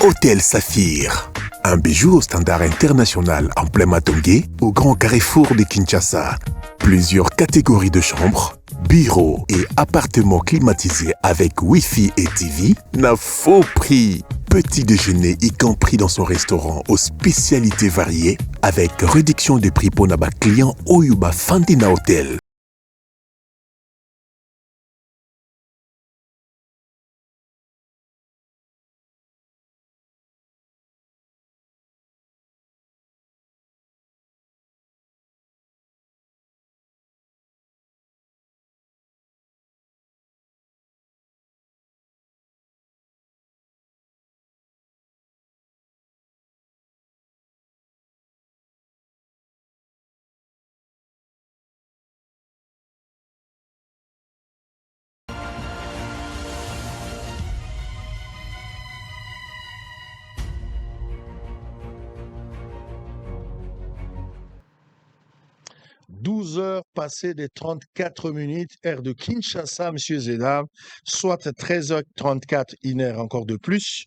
Hôtel Saphir. Un bijou au standard international en plein Matongé, au grand carrefour de Kinshasa. Plusieurs catégories de chambres, bureaux et appartements climatisés avec Wi-Fi et TV n'a faux prix. Petit déjeuner y compris dans son restaurant aux spécialités variées avec réduction des prix pour nos clients Oyuba Fandina Hotel. Heures passées des 34 minutes, heure de Kinshasa, messieurs et dames, soit 13h34, une heure encore de plus,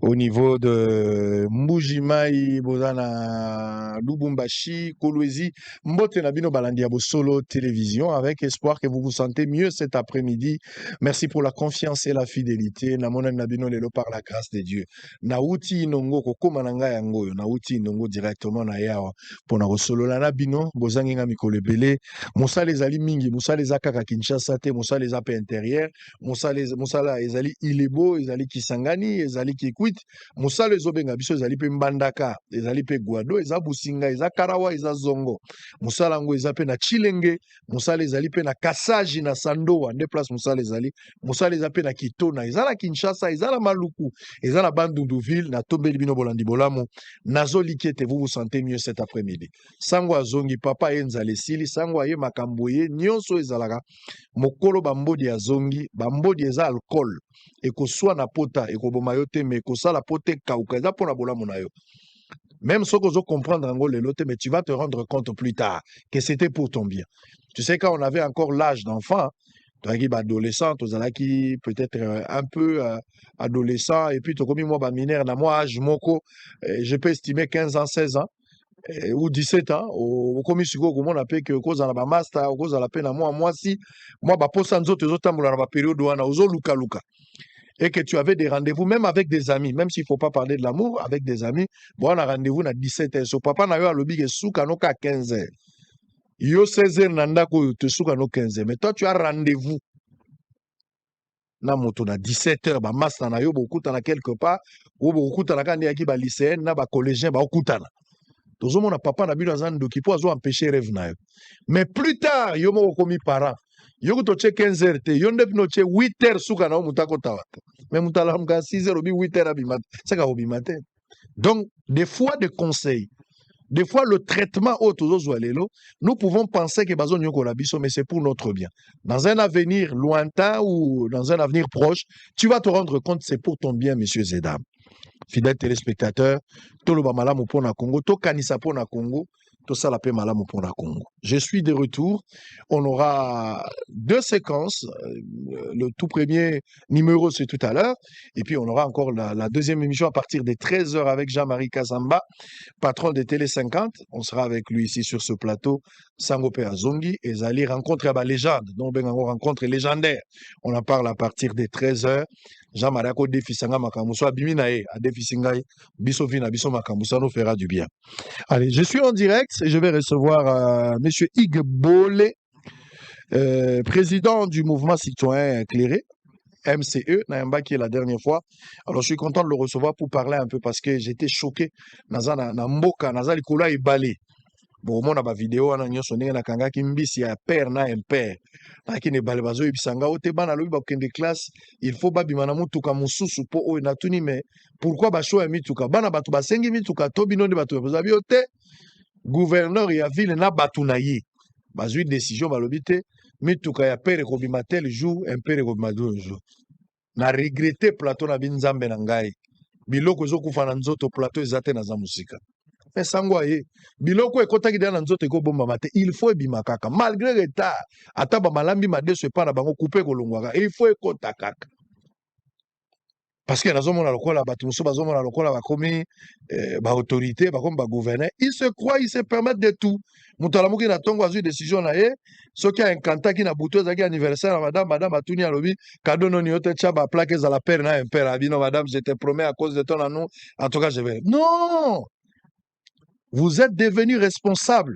au niveau de Mujimai, Bozana, Lubumbashi, Kolwezi, Mbote Nabino Balandiabo Solo Télévision, avec espoir que vous vous sentez mieux cet après-midi. Merci pour la confiance et la fidélité. Namona Nabino Lelo par la grâce de Dieu. Nauti Inongo, Kokomananga Yango, Nauti Inongo directement na yawa, pour na solo la Nabino, Bozanginga Mikolo Belé. Moussa les ali mingi, Moussa les akaka Kinshasa te, Moussa les apé intérieur, Moussa la ezali Ilebo, ezali Kisangani, ezali Kikwit, Moussa les obenga biso ezali pe Mbandaka, ezali pe Guado, eza Businga, eza Karawa, eza Zongo. Moussa lango ezape na Chilenge, Moussa les ali pe na Kasaji na Sandoa, de place Moussa les ali, Moussa les ape na Kitona, ezala Kinshasa, ezala Maluku, ezala Bandunduville, na Tombeli bino bolandi bolamo, nazo likete, vous vous sentez mieux cet après-midi. Sangwa zongi papa enzale sili sangwa ye makamboye nyonso ezalaka mokolo bambodi ya zongi bambodi eza alcool ekoswa na pota ekoboma yo te mais ekosala pota kauka eza pona bolamu na yo. Même ce que je comprendre en lelo te, mais tu vas te rendre compte plus tard que c'était pour ton bien. Tu sais, quand on avait encore l'âge d'enfant, adolescent, qui peut-être un peu adolescent, et puis tu comme moi, mineur, dans moi, âge moko, je peux estimer 15 ans, 16 ans. Ou 17 ans, au commissaire, comment on appelle que cause à la master, cause à la peine à moi si, moi, bah, pour ça, nous autres temps, dans la période où on a ozo luka luka. Et que tu avais des rendez-vous, même avec des amis, même s'il ne faut pas parler de l'amour, avec des amis, bon, on a rendez-vous à 17 h. So, papa n'a eu à l'objet que souka no ka 15 h. Yo 16 h, nanda ko te souka no 15 h. Mais toi, tu as rendez-vous. Na moto na 17 h, bah, master na yo, beaucoup t'en a quelque part, ou beaucoup t'en a quand il y a qui ba lycéen, na ba collégien, ba okutana. Tout le monde a papa na bu dans un doki pour empêcher rêve na yo. Mais plus tard, yo mo komi parent. Yo to che 15 h te, yo ndep no che 8 h suka na mutako tawata. Mais mutala mga 6 h obi 8 h abimat. Ça ka obi matin. Donc des fois des conseils, des fois le traitement nous pouvons penser que bazon yoko la biso mais c'est pour notre bien. Dans un avenir lointain ou dans un avenir proche, tu vas te rendre compte c'est pour ton bien messieurs et dames. Fidèles téléspectateurs, Toloba Malamu Pona Congo, Tokanisa Pona Congo, Tosalape Malamu Pona Congo. Je suis de retour. On aura deux séquences. Le tout premier numéro, c'est tout à l'heure. Et puis, on aura encore la deuxième émission à partir des 13 h avec Jean-Marie Kazamba, patron de Télé 50. On sera avec lui ici sur ce plateau. Sangope Azongi et Zali rencontre à légende. Donc, on rencontre légendaire. On en parle à partir des 13 h. Jean-Marie Ko Defisanga Makamuso Abiminae, à Defisingaï, Bisovina, Biso Makamusa nous fera du bien. Allez, je suis en direct et je vais recevoir Monsieur Hugues Bolé, président du mouvement citoyen éclairé, MCE, Nayamba qui est la dernière fois. Alors, je suis content de le recevoir pour parler un peu parce que j'étais choqué. Nazana Mboka, Nazali Koula et Balé. Bon, on a ma vidéo, on a une sonné na kanga qui mbisi ya père na impère. Qui ne balé bazo ibisanga ote bana lobi ba kende classe, il faut ba bimana mutuka mususu po o na tuni mais pourquoi ba show mituka bana batu ba sengi mituka to bino de batu ba zabi ote gouverneur ya ville na batu na yi. Bazui décision ba lobi te mituka ya père ko bimatel jour impère ko bimado jour. Na regretter plateau na binzambe na ngai. Biloko zo kufa na nzoto plateau ezate na za musika. Sangwaye biloko ekotaki na nzoto ekobomba mate il faut ebima kaka malgré retard ata ba malambi madeso epa na bango couper kolongwaka il faut ekota kaka Parce que dans la lokola batumso bazomona la lokola bakomi ba autorité bakomi ba gouverner, ils se croient, ils se permettent de tout. Mutala muki na tongo azu décision na ye, soki a un kanta ki na buto zaki anniversaire à madame atuni alobi cadeau non yote cha ba plaque za la père na un père abino madame je te promets à cause de ton anou en tout cas je vais. Non! Vous êtes devenu responsable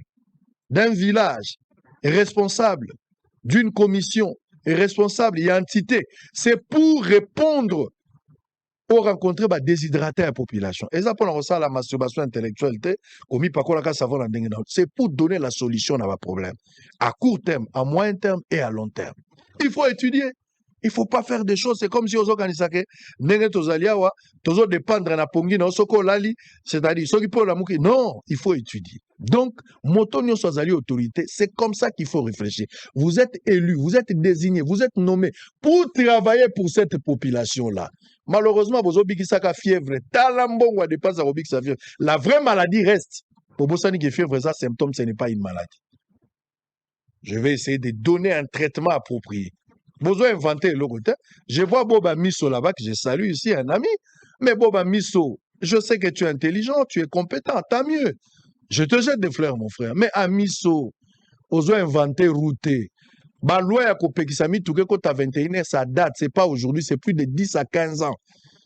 d'un village, responsable d'une commission, responsable et entité. C'est pour répondre pour rencontrer bah, déshydrater la population. Et ça, pour la masturbation intellectuelle, c'est pour donner la solution à vos problèmes. À court terme, à moyen terme et à long terme. Il faut étudier. Il ne faut pas faire des choses. C'est comme si on organisait dépendre na pongi na soko lali, c'est-à-dire ceux qui pour la mouki. Non, il faut étudier. Donc, motonio soazali autorité, c'est comme ça qu'il faut réfléchir. Vous êtes élu, vous êtes désigné, vous êtes nommé pour travailler pour cette population-là. Malheureusement, vous avez une fièvre, la vraie maladie reste. Pour vous que fièvre, ça, symptôme, ce n'est pas une maladie. Je vais essayer de donner un traitement approprié. Vous avez inventé le côté. Je vois Boba Misso là-bas, que je salue ici, un ami. Mais Boba Misso, je sais que tu es intelligent, tu es compétent, tant mieux. Je te jette des fleurs, mon frère. Mais à Misso, vous avez inventé routé. Bah, loi à Kopekisami, tout que tu as 21 ça date, c'est pas aujourd'hui, c'est plus de 10 à 15 ans.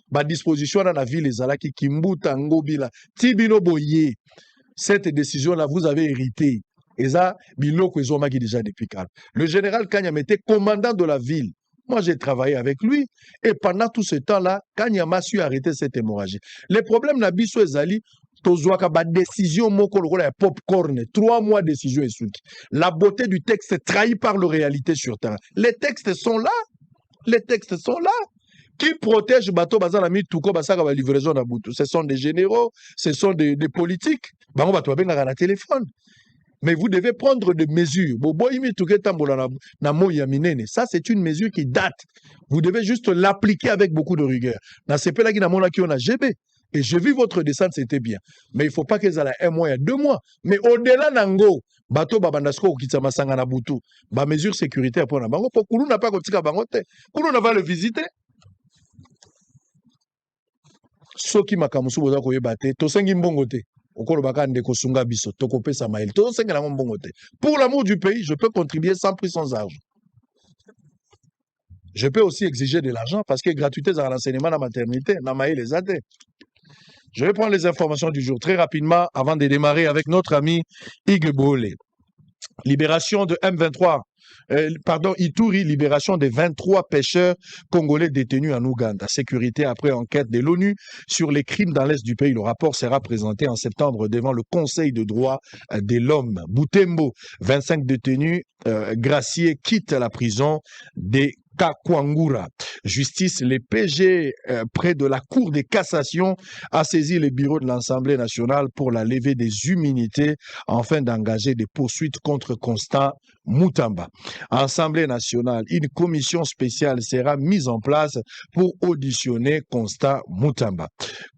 Bah, disposition dans la ville, les Alaki, Kimbuta, Ngobila, Tibino Boye. Cette décision-là, vous avez hérité. Et ça, Biloko Ezomaki déjà depuis calme. Le général Kanyama était commandant de la ville. Moi, j'ai travaillé avec lui. Et pendant tout ce temps-là, Kanyama a su arrêter cette hémorragie. Les problèmes Nabiso Ezali, Tozoaka, décision, moko lokola popcorn, 3 mois de décision et souki. La beauté du texte est trahie par la réalité sur terrain. Les textes sont là. Les textes sont là. Qui protège Bato Bazalami Touko Basaka la livraison d'Aboutou? Ce sont des généraux, ce sont des politiques. Bango Bato Babenga na téléphone. Mais vous devez prendre des mesures. Ça, c'est une mesure qui date. Vous devez juste l'appliquer avec beaucoup de rigueur. Et j'ai vu votre descente, c'était bien. Mais il ne faut pas qu'ils aient 1 mois, 2 mois. Mais au-delà d'Ango, bato babandasko okitsama sanga na butu, ba mesure sécuritaire pour na bango, pour Koulou n'a pas kotika bangote. Koulou n'a pas le visiter. Soki makamusu boza koyebate, tosengi mbongote. Pour l'amour du pays, je peux contribuer sans prix, sans argent. Je peux aussi exiger de l'argent parce que gratuité dans l'enseignement dans la maternité, les athées. Je vais prendre les informations du jour très rapidement avant de démarrer avec notre ami Igue Bolé. Libération de M23. Ituri, libération des 23 pêcheurs congolais détenus en Ouganda. Sécurité après enquête de l'ONU sur les crimes dans l'Est du pays. Le rapport sera présenté en septembre devant le Conseil de droits de l'homme. Boutembo, 25 détenus graciés quittent la prison des Kakwangura. Justice, les PG près de la Cour de cassation a saisi le bureau de l'Assemblée nationale pour la levée des immunités afin d'engager des poursuites contre Constant Moutamba. Assemblée nationale, une commission spéciale sera mise en place pour auditionner Constant Moutamba.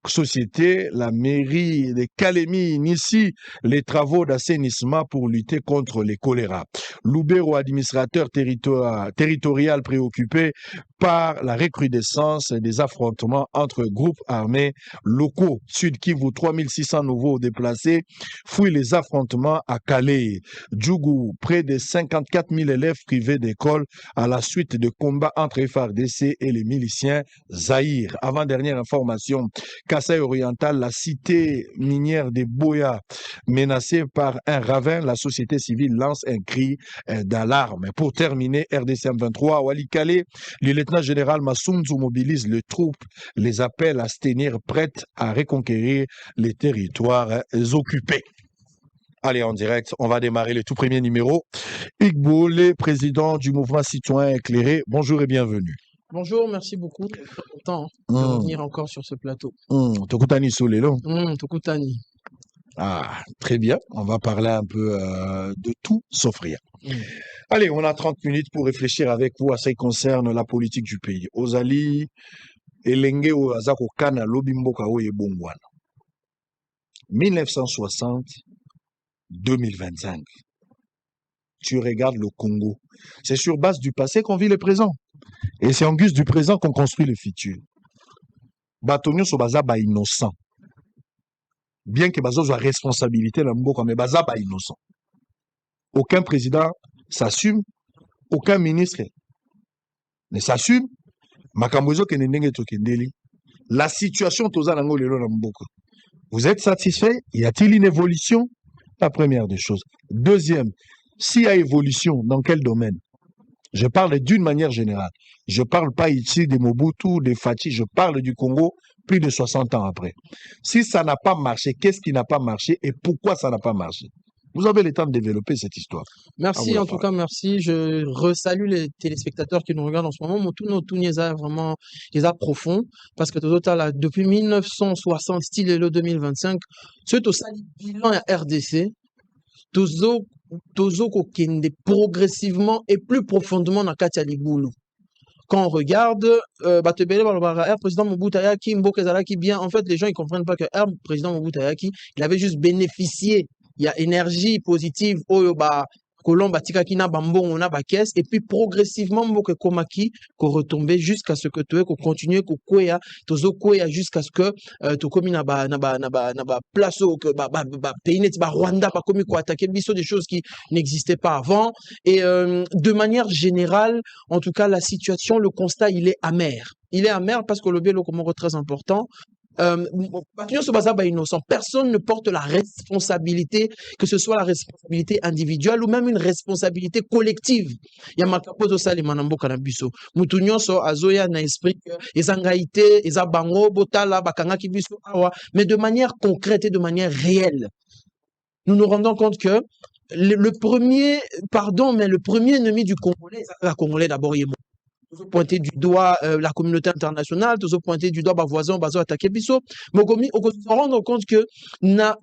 Société, la mairie de Kalemi initie les travaux d'assainissement pour lutter contre les choléra. Loubero, administrateur territorial préoccupé par la recrudescence des affrontements entre groupes armés locaux. Sud Kivu, 3600 nouveaux déplacés fouillent les affrontements à Calais. Djougou, près de 54 000 élèves privés d'école à la suite de combats entre FARDC et les miliciens Zaïre. Avant-dernière information, Kasaï oriental, la cité minière de Boya menacée par un ravin, la société civile lance un cri d'alarme. Pour terminer, RDC 23, Walikale, le lieutenant-général Massounzou mobilise les troupes, les appelle à se tenir prêtes à reconquérir les territoires occupés. Allez, en direct, on va démarrer le tout premier numéro. Igbolé, président du mouvement citoyen éclairé, bonjour et bienvenue. Bonjour, merci beaucoup. Je suis content de revenir encore sur ce plateau. Tokutani Solélo. Tokutani. Ah, très bien. On va parler un peu de tout sauf rien. Allez, on a 30 minutes pour réfléchir avec vous à ce qui concerne la politique du pays. Ozali, Elenge Azako Kana, Lobimboka Oye Bongwana. 1960, 2025. Tu regardes le Congo. C'est sur base du passé qu'on vit le présent. Et c'est en guise du présent qu'on construit le futur. bato nyonso baza ba innocent. Bien que bazo soit responsabilité na mboka mais baza ba innocent. Aucun président s'assume, aucun ministre ne s'assume. Makambo ezokende ndenge tokendeli. La situation toza nango lelo na mboka. Vous êtes satisfait? Y a-t-il une évolution? La première des choses. Deuxième, s'il y a évolution, dans quel domaine? Je parle d'une manière générale. Je ne parle pas ici de Mobutu, de Fachi, je parle du Congo plus de 60 ans après. Si ça n'a pas marché, qu'est-ce qui n'a pas marché et pourquoi ça n'a pas marché? Vous avez le temps de développer cette histoire. Merci, en tout cas, merci. Je resalue les téléspectateurs qui nous regardent en ce moment. Tout vraiment, ils sont profond. Parce que là, depuis 1960, style le 2025, ce bilan à RDC, tozo kokende progressivement et plus profondément dans Katia Liboulou. Quand on regarde, président Mobutu Ayaki, Mboka Ezalaki bien, en fait, les gens ils comprennent pas que président Mobutu Ayaki, il avait juste bénéficié. Il y a énergie positive, Colomba Tikakina Bambo, on a caisse, et puis progressivement, Mboka Komaki, qu'on retombe jusqu'à ce que tu qu'on continue, qu'on koya, tozo koya jusqu'à ce que tu commis na ba place au que pays net Rwanda pas commis quoi attaquer biso des choses qui n'existaient pas avant et de manière générale, en tout cas la situation, le constat il est amer. Il est amer parce que le bielo comme très important. Personne ne porte la responsabilité, que ce soit la responsabilité individuelle ou même une responsabilité collective. Il y a makapoto sali manambo kanabiso. Mutunyo so azoya na esprit ezangaite, ezabango botala bakanga kibiso awa, mais de manière concrète et de manière réelle. Nous nous rendons compte que le premier ennemi du Congolais, c'est la Congolais d'abord il est mort. Toujours pointer du doigt la communauté internationale, toujours pointer du doigt les voisins, bazo attaquer biso. Mais on se rend compte que na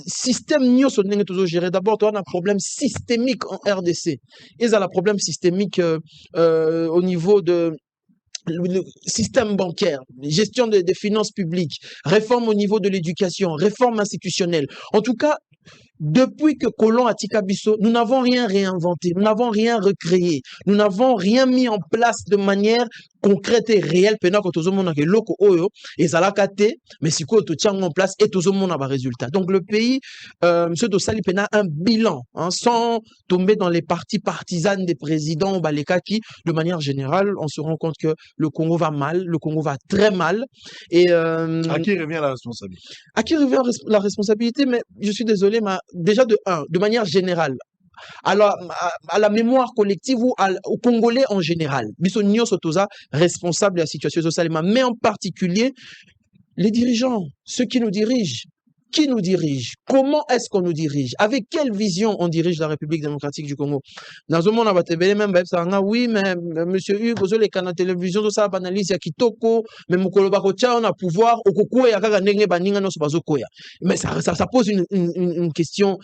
système nyo so ndenge toujours gérer. D'abord, tu as un problème systémique en RDC. Ils ont un problème systémique au niveau de le système bancaire, gestion des finances publiques, réforme au niveau de l'éducation, réforme institutionnelle. En tout cas, depuis que Colon a Tikabiso, nous n'avons rien réinventé, nous n'avons rien recréé, nous n'avons rien mis en place de manière concrète et réelle. Pendant que tout le monde a loko oyo et zalakate, mais si quoi tout tient en place et tout le monde a un résultat. Donc le pays, ce dossier pena un bilan, hein, sans tomber dans les parties partisanes des présidents Baleka qui, de manière générale, on se rend compte que le Congo va mal, le Congo va très mal. Et à qui revient la responsabilité? À qui revient la responsabilité? Mais je suis désolé, mais déjà de manière générale, à la mémoire collective ou aux Congolais en général. Bissonio Sotoza, responsable de la situation sociale, mais en particulier les dirigeants, ceux qui nous dirigent. Qui nous dirige? Comment est-ce qu'on nous dirige? Avec quelle vision on dirige la République démocratique du Congo? Dans un monde, oui, mais monsieur Hugues, vous avez la télévision, tout ça, analyse, ya kitoko, mais on a pouvoir, mais ça pose une question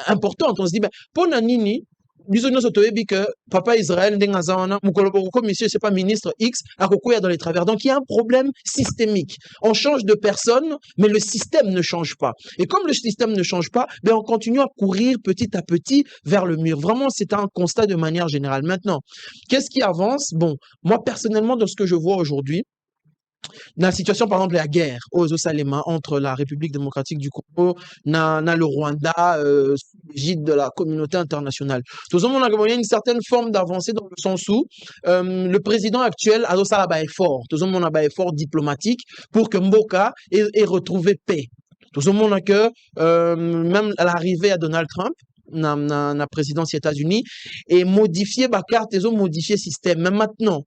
importante. On se dit, ben, pour Nanini, que papa Israël monsieur c'est pas ministre X à dans les travers. Donc il y a un problème systémique. On change de personne, mais le système ne change pas. Et comme le système ne change pas, ben on continue à courir petit à petit vers le mur. Vraiment, c'est un constat de manière générale. Maintenant, qu'est-ce qui avance? Bon, moi personnellement, dans ce que je vois aujourd'hui, dans la situation, par exemple, la guerre aux Osalema entre la République démocratique du Congo, le Rwanda, sous l'égide de la communauté internationale. Tout le monde a une certaine forme d'avancée dans le sens où le président actuel a aussi un effort. Tout le monde a un effort diplomatique pour que Mboka ait retrouvé paix. Tout le monde a que même à l'arrivée à Donald Trump, la présidence des États-Unis, et modifier la carte, ils ont modifié le système. Mais maintenant,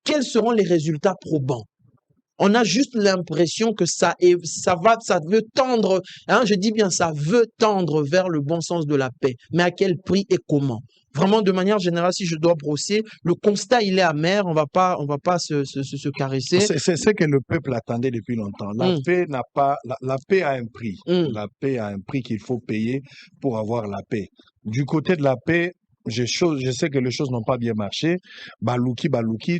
quels seront les résultats probants? On a juste l'impression que ça veut tendre, hein, je dis bien ça veut tendre vers le bon sens de la paix. Mais à quel prix et comment? Vraiment, de manière générale, si je dois brosser, le constat, il est amer, on va pas se caresser. C'est que le peuple attendait depuis longtemps. La paix n'a pas, la paix a un prix. La paix a un prix qu'il faut payer pour avoir la paix. Du côté de la paix, je sais que les choses n'ont pas bien marché. Baluki,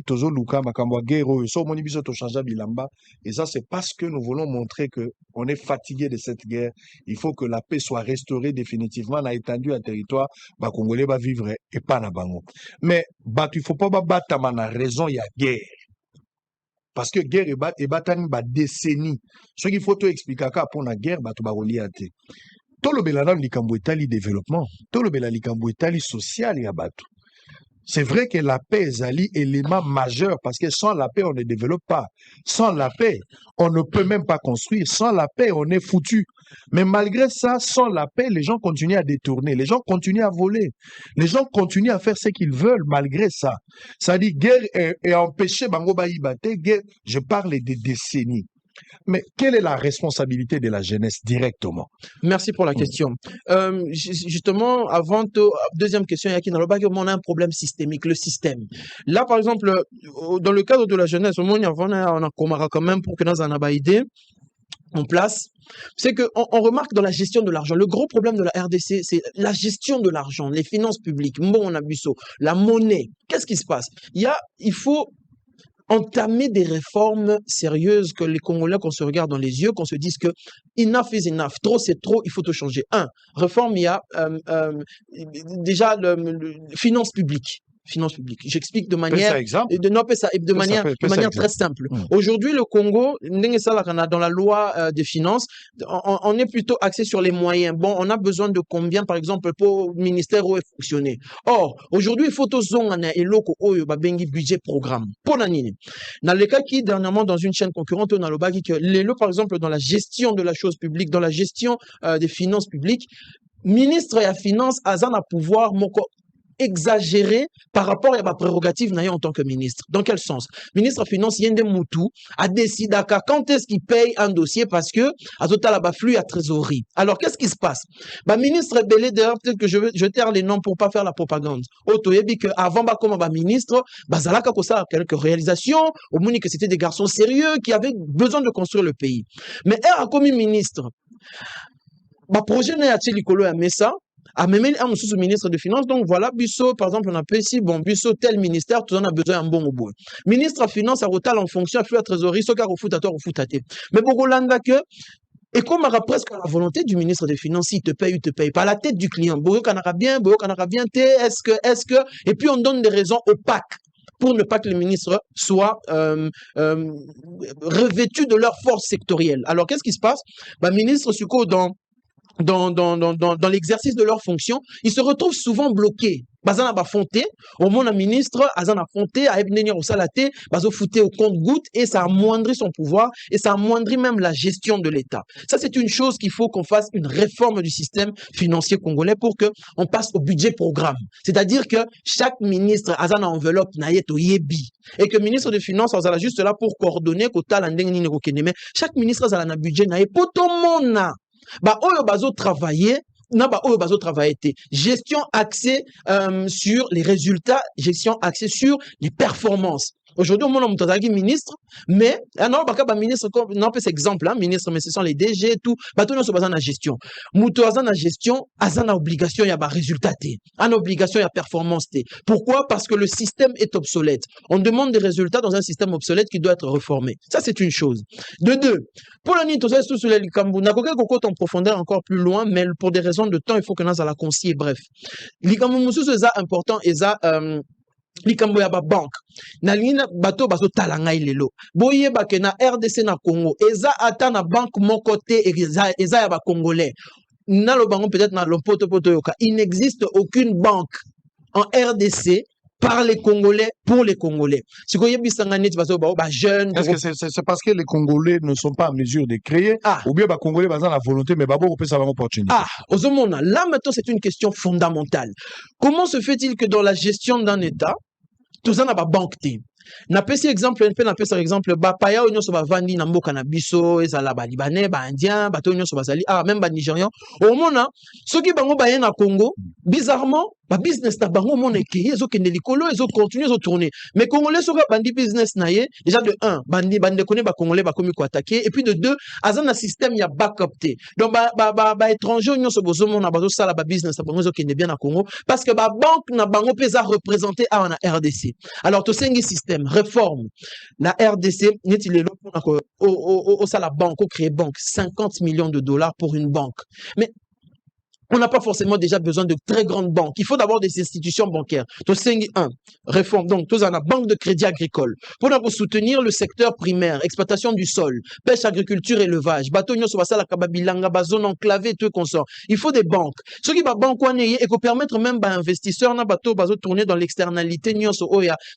tozo luka, makambwa guerre, so moni biso to chanja bilamba. Et ça, c'est parce que nous voulons montrer que on est fatigué de cette guerre. Il faut que la paix soit restaurée définitivement, na étendu un territoire, Congolais va vivre et pas na bango. Mais, il faut pas battre na raison, il y a guerre. parce que guerre et batani ba décennie ce qu'il faut tout expliquer pour la guerre bato ba reliate tout le belana likambo etali développement tout le belana likambo etali social ya bato. C'est vrai que la paix est un élément majeur parce que sans la paix, on ne développe pas. Sans la paix, on ne peut même pas construire. Sans la paix, on est foutu. Mais malgré ça, sans la paix, les gens continuent à détourner. Les gens continuent à voler. Les gens continuent à faire ce qu'ils veulent malgré ça. Ça dit guerre est empêché. Guerre, je parle des décennies. Mais quelle est la responsabilité de la jeunesse directement? Merci pour la question. Justement, deuxième question, on a un problème systémique, le système. Là, par exemple, dans le cadre de la jeunesse, on a quand même pour que nous en ayons idée en place, c'est qu'on remarque dans la gestion de l'argent, le gros problème de la RDC, c'est la gestion de l'argent, les finances publiques, la monnaie. Qu'est-ce qui se passe? Il faut entamer des réformes sérieuses que les Congolais, qu'on se regarde dans les yeux, qu'on se dise que enough is enough, trop c'est trop, il faut tout changer. Réforme, il y a déjà finances publiques. Finances publiques. J'explique de manière très simple. Aujourd'hui, le Congo, dans la loi des finances, on est plutôt axé sur les moyens. Bon, on a besoin de combien, par exemple, pour le ministère où est fonctionné. Or, aujourd'hui, il faut tout budget programme. Pour l'année. Dans le cas qui, dernièrement, dans une chaîne concurrente, on a le bagi que par exemple, dans la gestion de la chose publique, dans la gestion des finances publiques, ministre et à finance, Azan a pouvoir, exagéré par rapport à ma prérogative en tant que ministre. Dans quel sens? Ministre finance Yende Moutou a décidé quand est-ce qu'il paye un dossier parce que à total la flux à trésorerie. Alors qu'est-ce qui se passe? Ministre Belé, d'ailleurs peut-être que je taire les noms pour pas faire la propagande. Otoyebi que avant comme ministre, Zalaka Kosa quelques réalisations, au moins que c'était des garçons sérieux qui avaient besoin de construire le pays. Mais comme ministre, projet n'est à Likolo à Messa. À même un ministre de Finances, donc voilà, Busso, par exemple, on a ici, bon, Busso, tel ministère, tout le monde a besoin d'un bon au bout. Ministre de Finances, à Rotal en fonction, à flux à trésorerie, ce au foutateur, au foutaté. Mais pour Rolanda que, et comme on a presque la volonté du ministre des Finances, il te paye pas la tête du client. Boyo Kanara bien, est-ce que, et puis on donne des raisons opaques pour ne pas que les ministres soient revêtus de leur force sectorielle. Alors, qu'est-ce qui se passe? Ministre Suko, dans l'exercice de leurs fonctions, ils se retrouvent souvent bloqués. Bazana ba fonté, au moins un ministre, Azana fonté, a ebnenir au salaté, bazo fouté au compte-goutte, et ça amoindrit son pouvoir, et ça amoindrit même la gestion de l'État. Ça, c'est une chose qu'il faut qu'on fasse une réforme du système financier congolais pour que on passe au budget programme. C'est-à-dire que chaque ministre, Azana enveloppe naïet au yebi, et que le ministre des Finances, Azana juste là pour coordonner, mais chaque ministre, Azana na budget naïet, pour tout le monde. Oyo bazo travailler, gestion axée sur les résultats, gestion axée sur les performances. Aujourd'hui, on a un ministre, mais non, ministre, non, c'est exemple, hein, ministre, mais ce sont les DG, tout. Tout le monde a gestion. Mouto a la gestion, a obligation, il y a résultat, une obligation, il y a performance. Pourquoi? Parce que le système est obsolète. On demande des résultats dans un système obsolète qui doit être reformé. Ça, c'est une chose. De deux, pour la nuit, tout ça, sur les Likambu, n'a qu'aucun cocotte en profondeur encore plus loin, mais pour des raisons de temps, il faut que nous à la concier, bref. Likambu, Moussou, c'est important, et ça, likambo ya ba banque na lina bato bazo talanga ilelo boye ba ke na RDC na Congo eza ata na banque moko te eza ya ba congolais na lo bango peut-être na lopoto poto yoka il n'existe aucune banque en RDC par les Congolais pour les Congolais. Est-ce que c'est parce que les Congolais ne sont pas en mesure de créer ou bien les Congolais ont la volonté mais on peut savoir l'opportunité? Là maintenant c'est une question fondamentale. Comment se fait-il que dans la gestion d'un État, tout ça n'a pas banque? Na pesi exemple paya onyo so bavandi na mboka na biso ezala ba libanais ba indien bato onyo so bazali même ba nigérian au mona soki bango ba na Congo bizarrement ba business na bango mona eki ezo kende likolo ezo continuer ezo tourner mais congolais soka bandi business na ye déjà de 1 bandi connaît ba congolais ba komi ko attaquer et puis de 2 azan na système ya backup té donc ba étranger onyo so bozo mona bazo sala ba business na bango ezo kende bien na Congo parce que ba banque na bango pesa représenter na RDC. Alors to sengi système réforme la RDC n'est-il là pour la banque, créer banque 50 millions de dollars pour une banque mais On n'a pas forcément déjà besoin de très grandes banques. Il faut d'abord des institutions bancaires. Réforme. Donc, tous en a banque de crédit agricole. Pour soutenir le secteur primaire, exploitation du sol, pêche, agriculture, élevage, bateau, la kababilanga, zone enclavée, tout consort. Il faut des banques. Ce qui va banque, et qu'on permettre même à investisseurs, na bateau, tourner dans l'externalité,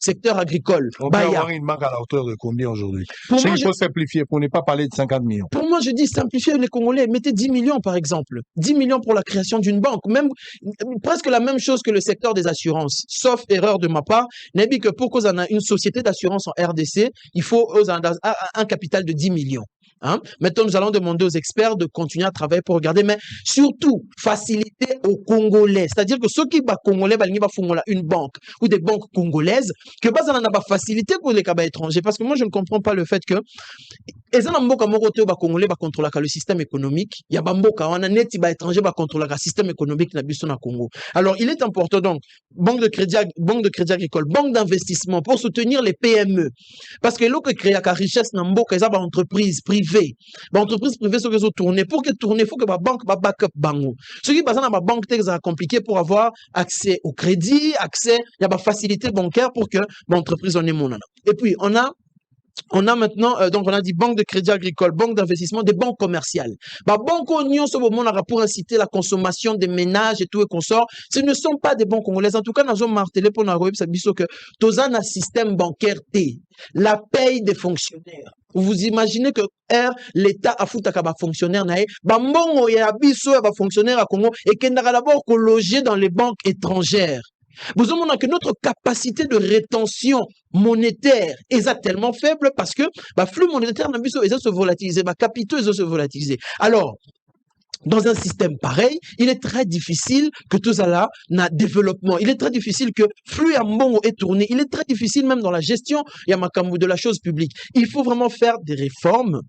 secteur agricole. On peut avoir une banque à la hauteur de combien aujourd'hui? Pour moi, il faut simplifier pour ne pas parler de 50 millions. Pour moi, je dis simplifier les Congolais. Mettez 10 millions, par exemple. 10 millions pour la création d'une banque, même presque la même chose que le secteur des assurances, sauf erreur de ma part, n'est que pour qu'on ait une société d'assurance en RDC, il faut un capital de 10 millions. Hein? Maintenant, nous allons demander aux experts de continuer à travailler pour regarder, mais surtout, faciliter aux Congolais. C'est-à-dire que ceux qui sont Congolais, ils vont une banque ou des banques congolaises, que bas on a facilité pour les cabas étrangers. Parce que moi, je ne comprends pas le fait que les Congolais contrôlent le système économique. Il y a Bamboka, on a net étranger contrôler le système économique na Congo. Alors, il est important donc, banque de crédit agricole, banque d'investissement pour soutenir les PME. Parce que l'autre créer la richesse dans Mboka, ils ont entreprise privée. L'entreprise privée, ce qu'ils ont tourné, pour qu'elle tourne, il faut que la banque backup bango. Ce qui est dans la banque, c'est compliqué pour avoir accès au crédit, il y a des facilités bancaires pour que l'entreprise en ait mon. Et puis, on a maintenant, donc on a dit banque de crédit agricole, banque d'investissement, des banques commerciales. Banque Union, ce moment, pour inciter la consommation des ménages et tout et consorts, ce ne sont pas des banques congolaises. En tout cas, nous avons martelé pour nous ça dit que tous un système bancaire T, la paye des fonctionnaires. Vous imaginez que l'État a foutu à fonctionnaire nae, mbongo ya biso ya fonctionnaire à Congo et qu'il n'a d'abord que loger dans les banques étrangères. Vous avez que notre capacité de rétention monétaire est tellement faible parce que flux monétaire n'a se volatiliser, capitaux se volatiliser. Alors, dans un système pareil, il est très difficile que tout ça là n'a développement. Il est très difficile que flux à mbongo est tourné. Il est très difficile même dans la gestion de la chose publique. Il faut vraiment faire des réformes.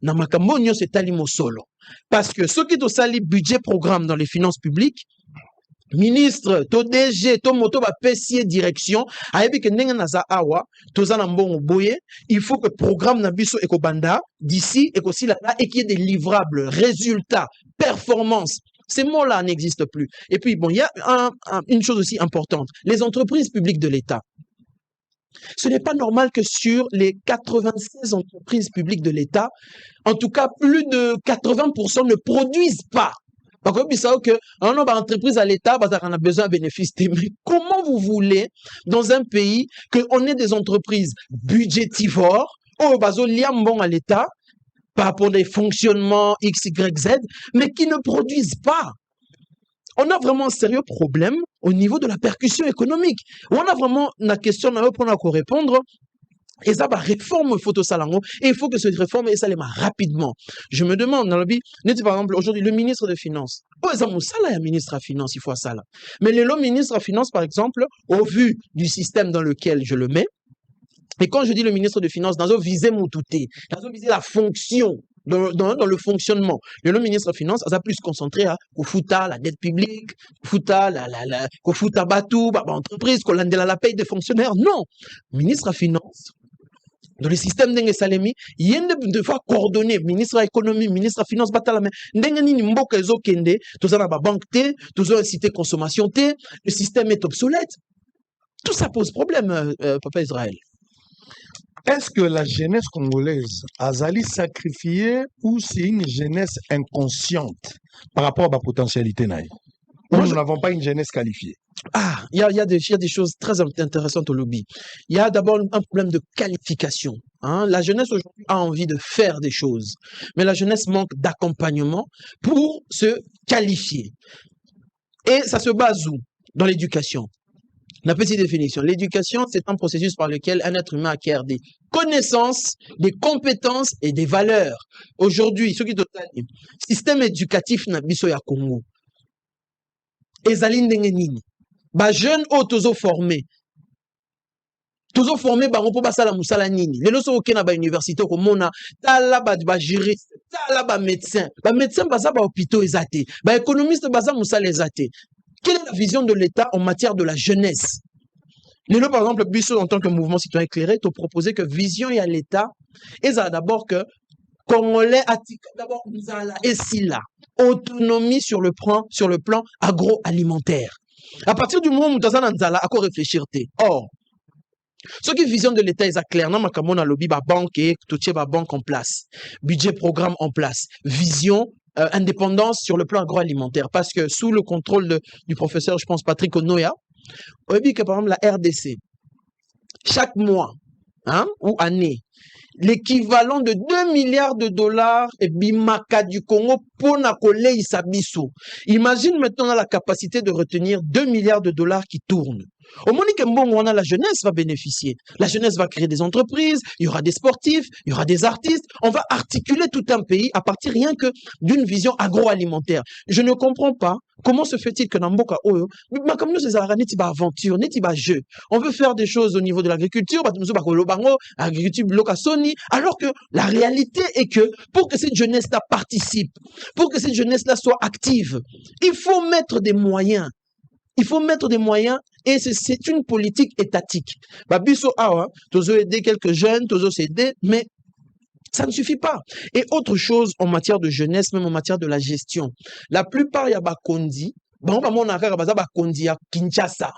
Na makambo nyo c'est talimo solo. Parce que ce qui est au sali budget programme dans les finances publiques, ministre, to DG, to moto ba pesier direction, ayebi ke ndenge naza awa, toza na mbongo boye, il faut que programme na biso ekobanda d'ici et aussi là et qu'il y ait des livrables, résultats, performances. Ces mots-là n'existent plus. Et puis bon, il y a une chose aussi importante, les entreprises publiques de l'État. Ce n'est pas normal que sur les 96 entreprises publiques de l'État, en tout cas plus de 80% ne produisent pas. Parce que ça que une entreprise à l'État, on a besoin de bénéfices. Mais comment vous voulez, dans un pays, qu'on ait des entreprises budgétivores, au liambon à l'État, pas pour des fonctionnements X, Y, Z, mais qui ne produisent pas? On a vraiment un sérieux problème au niveau de la percussion économique. On a vraiment la question pour nous répondre. Et ça va réforme photo salango et il faut que cette réforme et ça les rapidement. Je me demande dans le but, par exemple aujourd'hui le ministre des Finances. Oh ça il y a ministre à Finances il faut ça là. Mais le ministre à Finances par exemple au vu du système dans lequel je le mets. Et quand je dis le ministre des Finances dans viser mon touté, dans viser la fonction dans le fonctionnement. Le ministre des Finances a plus concentré à Kofuta, la dette publique, Kofuta, Kofuta Batou, entreprise, la paye des fonctionnaires. Non. Ministre des Finances, dans le système d'Enge Salemi, il y a une fois coordonné, ministre de l'économie, ministre de la finance, batalame, n'engeni mboka ezo kende, tous en banque T, tous en cité consommation T, le système est obsolète. Tout ça pose problème, Papa Israël. Est-ce que la jeunesse congolaise a allé sacrifier ou c'est une jeunesse inconsciente par rapport à la potentialité naïve? Nous n'avons pas une jeunesse qualifiée. Ah, il y a des choses très intéressantes au lobby. Il y a d'abord un problème de qualification. Hein. La jeunesse aujourd'hui a envie de faire des choses, mais la jeunesse manque d'accompagnement pour se qualifier. Et ça se base où? Dans l'éducation. La petite définition. L'éducation, c'est un processus par lequel un être humain acquiert des connaissances, des compétences et des valeurs. Aujourd'hui, ce qui est le système éducatif na biso ya Congo. Ezali ndenge nini? Ba jeune o tozo formé bango po basala musala nini lelo so okena ba université ko mona tala ba juriste tala ba médecin baza ba hôpitaux ezate ba économiste baza musala ezate. Quelle est la vision de l'État en matière de la jeunesse? Lelo par exemple biso en tant que mouvement citoyen éclairé te proposer que vision y a l'État et ça d'abord que Congolais d'abord Nzala et Silla. Autonomie sur le plan agroalimentaire. À partir du moment où nous avons Nzala, à quoi réfléchir? Or, ce qui vision de l'État est clair. Dans ma lobby, banque et tout banque en place, budget programme en place, vision. Indépendance sur le plan agroalimentaire, parce que sous le contrôle du professeur, je pense, Patrick Onoya, on dit que par exemple la RDC, chaque mois ou année, l'équivalent de 2 milliards de dollars et bimaka du Congo pour Nakole Isabiso. Imagine maintenant la capacité de retenir 2 milliards de dollars qui tournent. Au moment où la jeunesse va bénéficier, la jeunesse va créer des entreprises, il y aura des sportifs, il y aura des artistes, on va articuler tout un pays à partir rien que d'une vision agroalimentaire. Je ne comprends pas comment se fait-il que Namboka Oyo, comme nous c'est aventure, jeu. On veut faire des choses au niveau de l'agriculture, agriculture alors que la réalité est que pour que cette jeunesse-là participe, pour que cette jeunesse-là soit active, il faut mettre des moyens. Il faut mettre des moyens et c'est une politique étatique. Biso awa, tozo aider quelques jeunes, tozo s'aider, mais ça ne suffit pas. Et autre chose en matière de jeunesse, même en matière de la gestion. La plupart ya bakondi, bakondi à Kinshasa.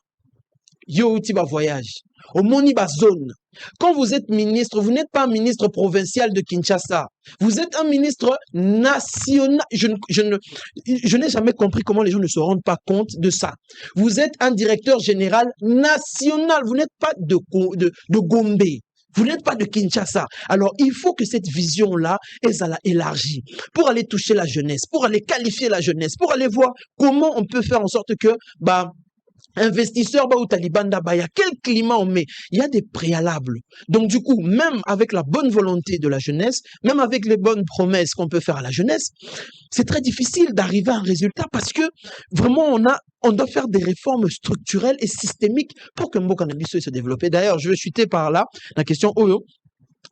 Yo uti ba voyage. Au moni ba zone. Quand vous êtes ministre, vous n'êtes pas un ministre provincial de Kinshasa. Vous êtes un ministre national. Je n'ai jamais compris comment les gens ne se rendent pas compte de ça. Vous êtes un directeur général national. Vous n'êtes pas de Gombe. Vous n'êtes pas de Kinshasa. Alors, il faut que cette vision-là, elle soit élargie pour aller toucher la jeunesse, pour aller qualifier la jeunesse, pour aller voir comment on peut faire en sorte que, investisseurs ou Taliban il y a quel climat on met? Il y a des préalables. Donc du coup, même avec la bonne volonté de la jeunesse, même avec les bonnes promesses qu'on peut faire à la jeunesse, c'est très difficile d'arriver à un résultat parce que vraiment on doit faire des réformes structurelles et systémiques pour que Mboka Nabiso se développe. D'ailleurs, je vais chuter par là la question Oyo,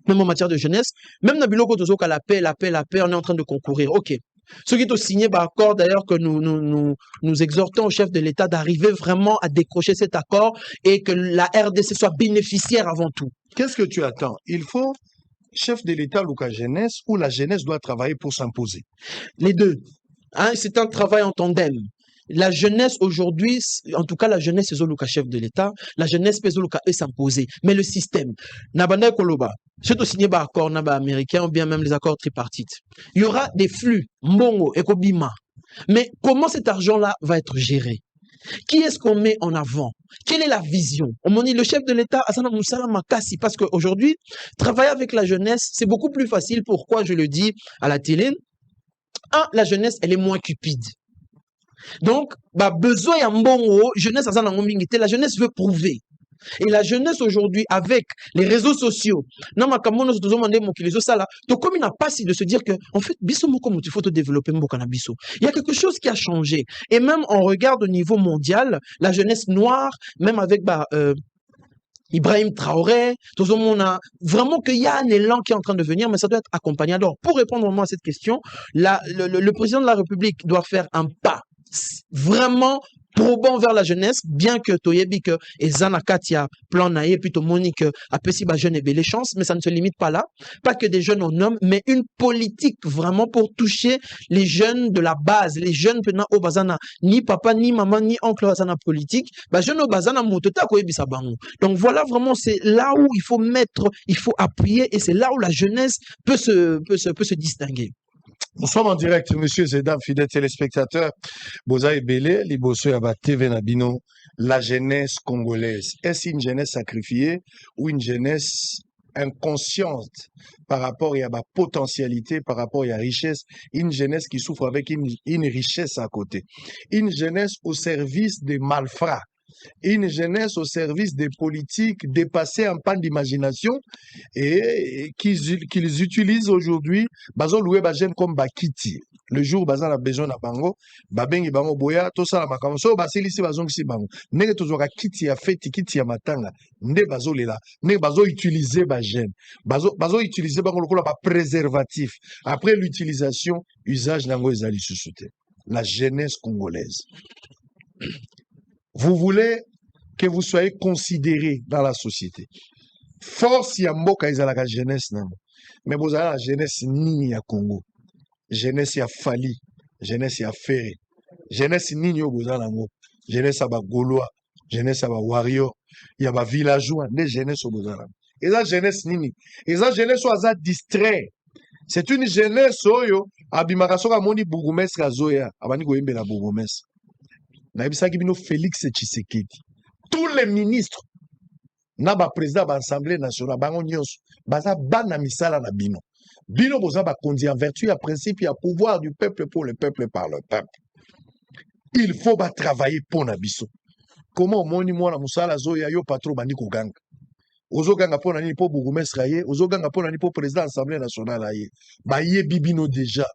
même en matière de jeunesse, même Nabilo Kotozoka la paix, on est en train de concourir. Ok. Ce qui est signé par accord d'ailleurs que nous exhortons au chef de l'État d'arriver vraiment à décrocher cet accord et que la RDC soit bénéficiaire avant tout. Qu'est-ce que tu attends? Il faut chef de l'État Luka Jeunesse ou la jeunesse doit travailler pour s'imposer? Les deux. C'est un travail en tandem. La jeunesse aujourd'hui, en tout cas la jeunesse c'est Zoluka chef de l'État, la jeunesse peut Zoluka s'imposer. Mais le système, Nabanda Koloba, c'est aussi signé par accord américain ou bien même les accords tripartites. Il y aura des flux, Mbongo et Kobima. Mais comment cet argent-là va être géré? Qui est-ce qu'on met en avant? Quelle est la vision? On m'a dit le chef de l'État, Asana Moussala Makassi, parce qu'aujourd'hui, travailler avec la jeunesse, c'est beaucoup plus facile. Pourquoi je le dis à la télé? La jeunesse, elle est moins cupide. Donc, besoin ya mbongo, jeunesse azana ngombingité, la jeunesse veut prouver. Et la jeunesse aujourd'hui, avec les réseaux sociaux, il n'a pas si de se dire que, en fait, il faut développer Mbokanabiso. Il y a quelque chose qui a changé. Et même on regarde au niveau mondial, la jeunesse noire, même avec Ibrahim Traoré, on a vraiment qu'il y a un élan qui est en train de venir, mais ça doit être accompagné. Alors, pour répondre vraiment à cette question, le président de la République doit faire un pas vraiment probant vers la jeunesse, bien que Toyebi que Ezana Katia plan naïe plutôt Monique a pessi ba jeune et belle chance, mais ça ne se limite pas là. Pas que des jeunes en hommes, mais une politique vraiment pour toucher les jeunes de la base, les jeunes pena au bazana ni papa ni maman ni oncle bazana politique, ba jeune au bazana motota koyebi sa bango. Donc voilà vraiment c'est là où il faut appuyer et c'est là où la jeunesse peut se distinguer. Nous sommes en direct, monsieur Zedam, fidèles téléspectateurs. Boza Ebele, Liboso Yaba TV Nabino, la jeunesse congolaise. Est-ce une jeunesse sacrifiée ou une jeunesse inconsciente par rapport à la potentialité, par rapport à la richesse, une jeunesse qui souffre avec une richesse à côté. Une jeunesse au service des malfrats. Une jeunesse au service des politiques dépassés en panne d'imagination et qu'ils utilisent aujourd'hui, bazo loué ba jeune comme Bakiti. Le jour bazan a besoin na bango, babengi bango boya, to sala makambo so basili si bazong si bango. Nenge tozoka kiti ya feti kiti ya matanga, nde bazo lela, nenge bazo utiliser ba jeune. Bazo utiliser bango lokola ba préservatif. Après l'utilisation, usage nango ezali susute. La jeunesse congolaise. Vous voulez que vous soyez considéré dans la société. Force ya mboka ezalaka jeunesse nango. Mais vous avez la jeunesse nini à Congo, jeunesse à Fali, jeunesse à Ferré, jeunesse nini au Bozanango, jeunesse à Gaulois, jeunesse à Warrior, il y a des villageois, des jeunesse au Bozanango. Et la jeunesse nini, et la jeunesse à distrait. C'est une jeunesse oyo abimakasoka moni bourgmestre azoya abani ko yembela bourgmestre. Na bisaki bino Félix Tshisekedi. Tous les ministres na ba président ba assemblée nationale bango nyonso baza bana misala na bino. Bino boza ba conduire en vertu à principe et à pouvoir du peuple pour le peuple par le peuple. Il faut ba travailler pour na biso. Comment moni mwana musala zoya yo patron bandi ko ganga. Ozoganga pona ni po bourgmestre aye, ozoganga pona ni po président de l'Assemblée nationale aye. Ba yebi bino déjà.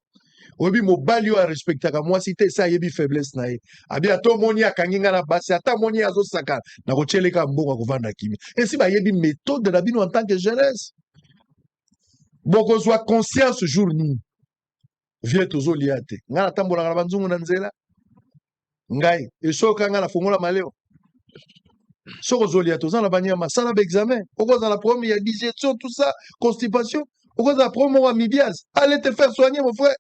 Obi mobali a respecté ka moi cité ça yebi faiblesse na ye. Abi ato moni akanginga na basi ata moni azo saka na ko cheleka mbongo kovanda kimi. Et si ba yebi méthode de la bino en tant que jeunesse. Boko soit conscience jour ni. Viens tozo liate. Ngana tambola na banzungu na nzela. Ngai, esoka ngana fongola maleo. Soko zolia tozan la banya masala examen. Pourquoi dans la problème il y a digestion tout ça, constipation. Pourquoi dans la problème on amibiase. Allez te faire soigner mon frère.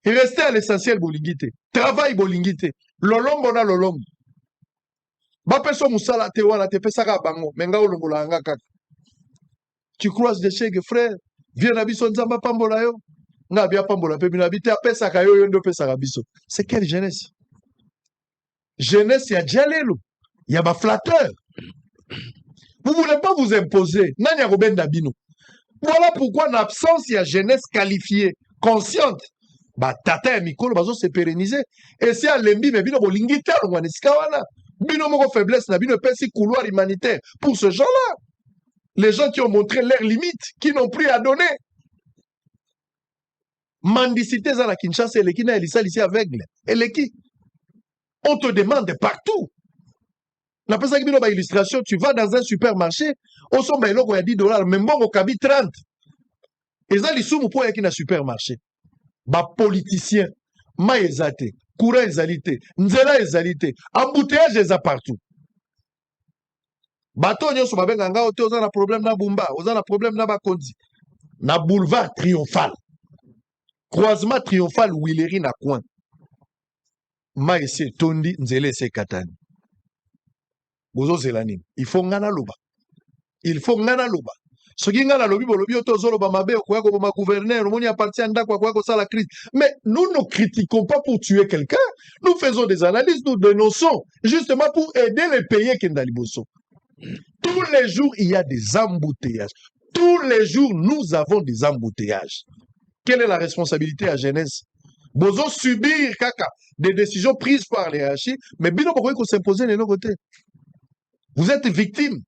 Et restez à l'essentiel bolingité. Travail bolingité. Lolombo na lolombo. Ba peso musala te wana te pesaka bango. Menga olongola nga kaka. Tu croises des chèques frère. Viens na biso nzamba pambola yo. Nga bia pambola pe bina bité pesaka yo ndo pesaka biso. C'est quelle jeunesse? Jeunesse ya dialelo. Il y a des flatteurs. Vous ne voulez pas vous imposer. Voilà pourquoi, en absence, il y a jeunesse qualifiée, consciente. Tata et Mikolo, se pérenniser. Et si à l'embi, mais bino bolingita, on va bino moko faiblesse, bino pesi couloir humanitaire. Pour ce genre-là, les gens qui ont montré leurs limites, qui n'ont plus à donner. Mendicité, ça la Kinshasa, et l'équipe, elle est aveugle. Et l'équipe, on te demande partout. La personne qui a une illustration, tu vas dans un supermarché, au sommet, il y a $10, mais bon, au cabi 30. Et ça, les sous pour un supermarché. Bah, politicien, ma ezate, courant ezalité, nzela ezalité, embouteillage eza partout. Bato nyoso babenga nga ote oza na problème na Bumba, oza na problème na Bakondi. Na boulevard triomphal. Croisement triomphal Willery na coin. Ma ese tondi nzela ese katani. Bozo zelani. Il faut ngana loba. Il faut ngana loba. Ce qui ngana lobi bolobi otozolo ba mabe ko ko ma gouverneur moni appartient ndakwa ko ça la crise. Mais nous ne critiquons pas pour tuer quelqu'un. Nous faisons des analyses, nous dénonçons justement pour aider les pays qui ndali bosso. Tous les jours il y a des embouteillages. Tous les jours nous avons des embouteillages. Quelle est la responsabilité à jeunesse? Bozo subir kaka des décisions prises par les hiérarchies, mais bino pourquoi qu'on s'imposer de nos côtés. Vous êtes victime.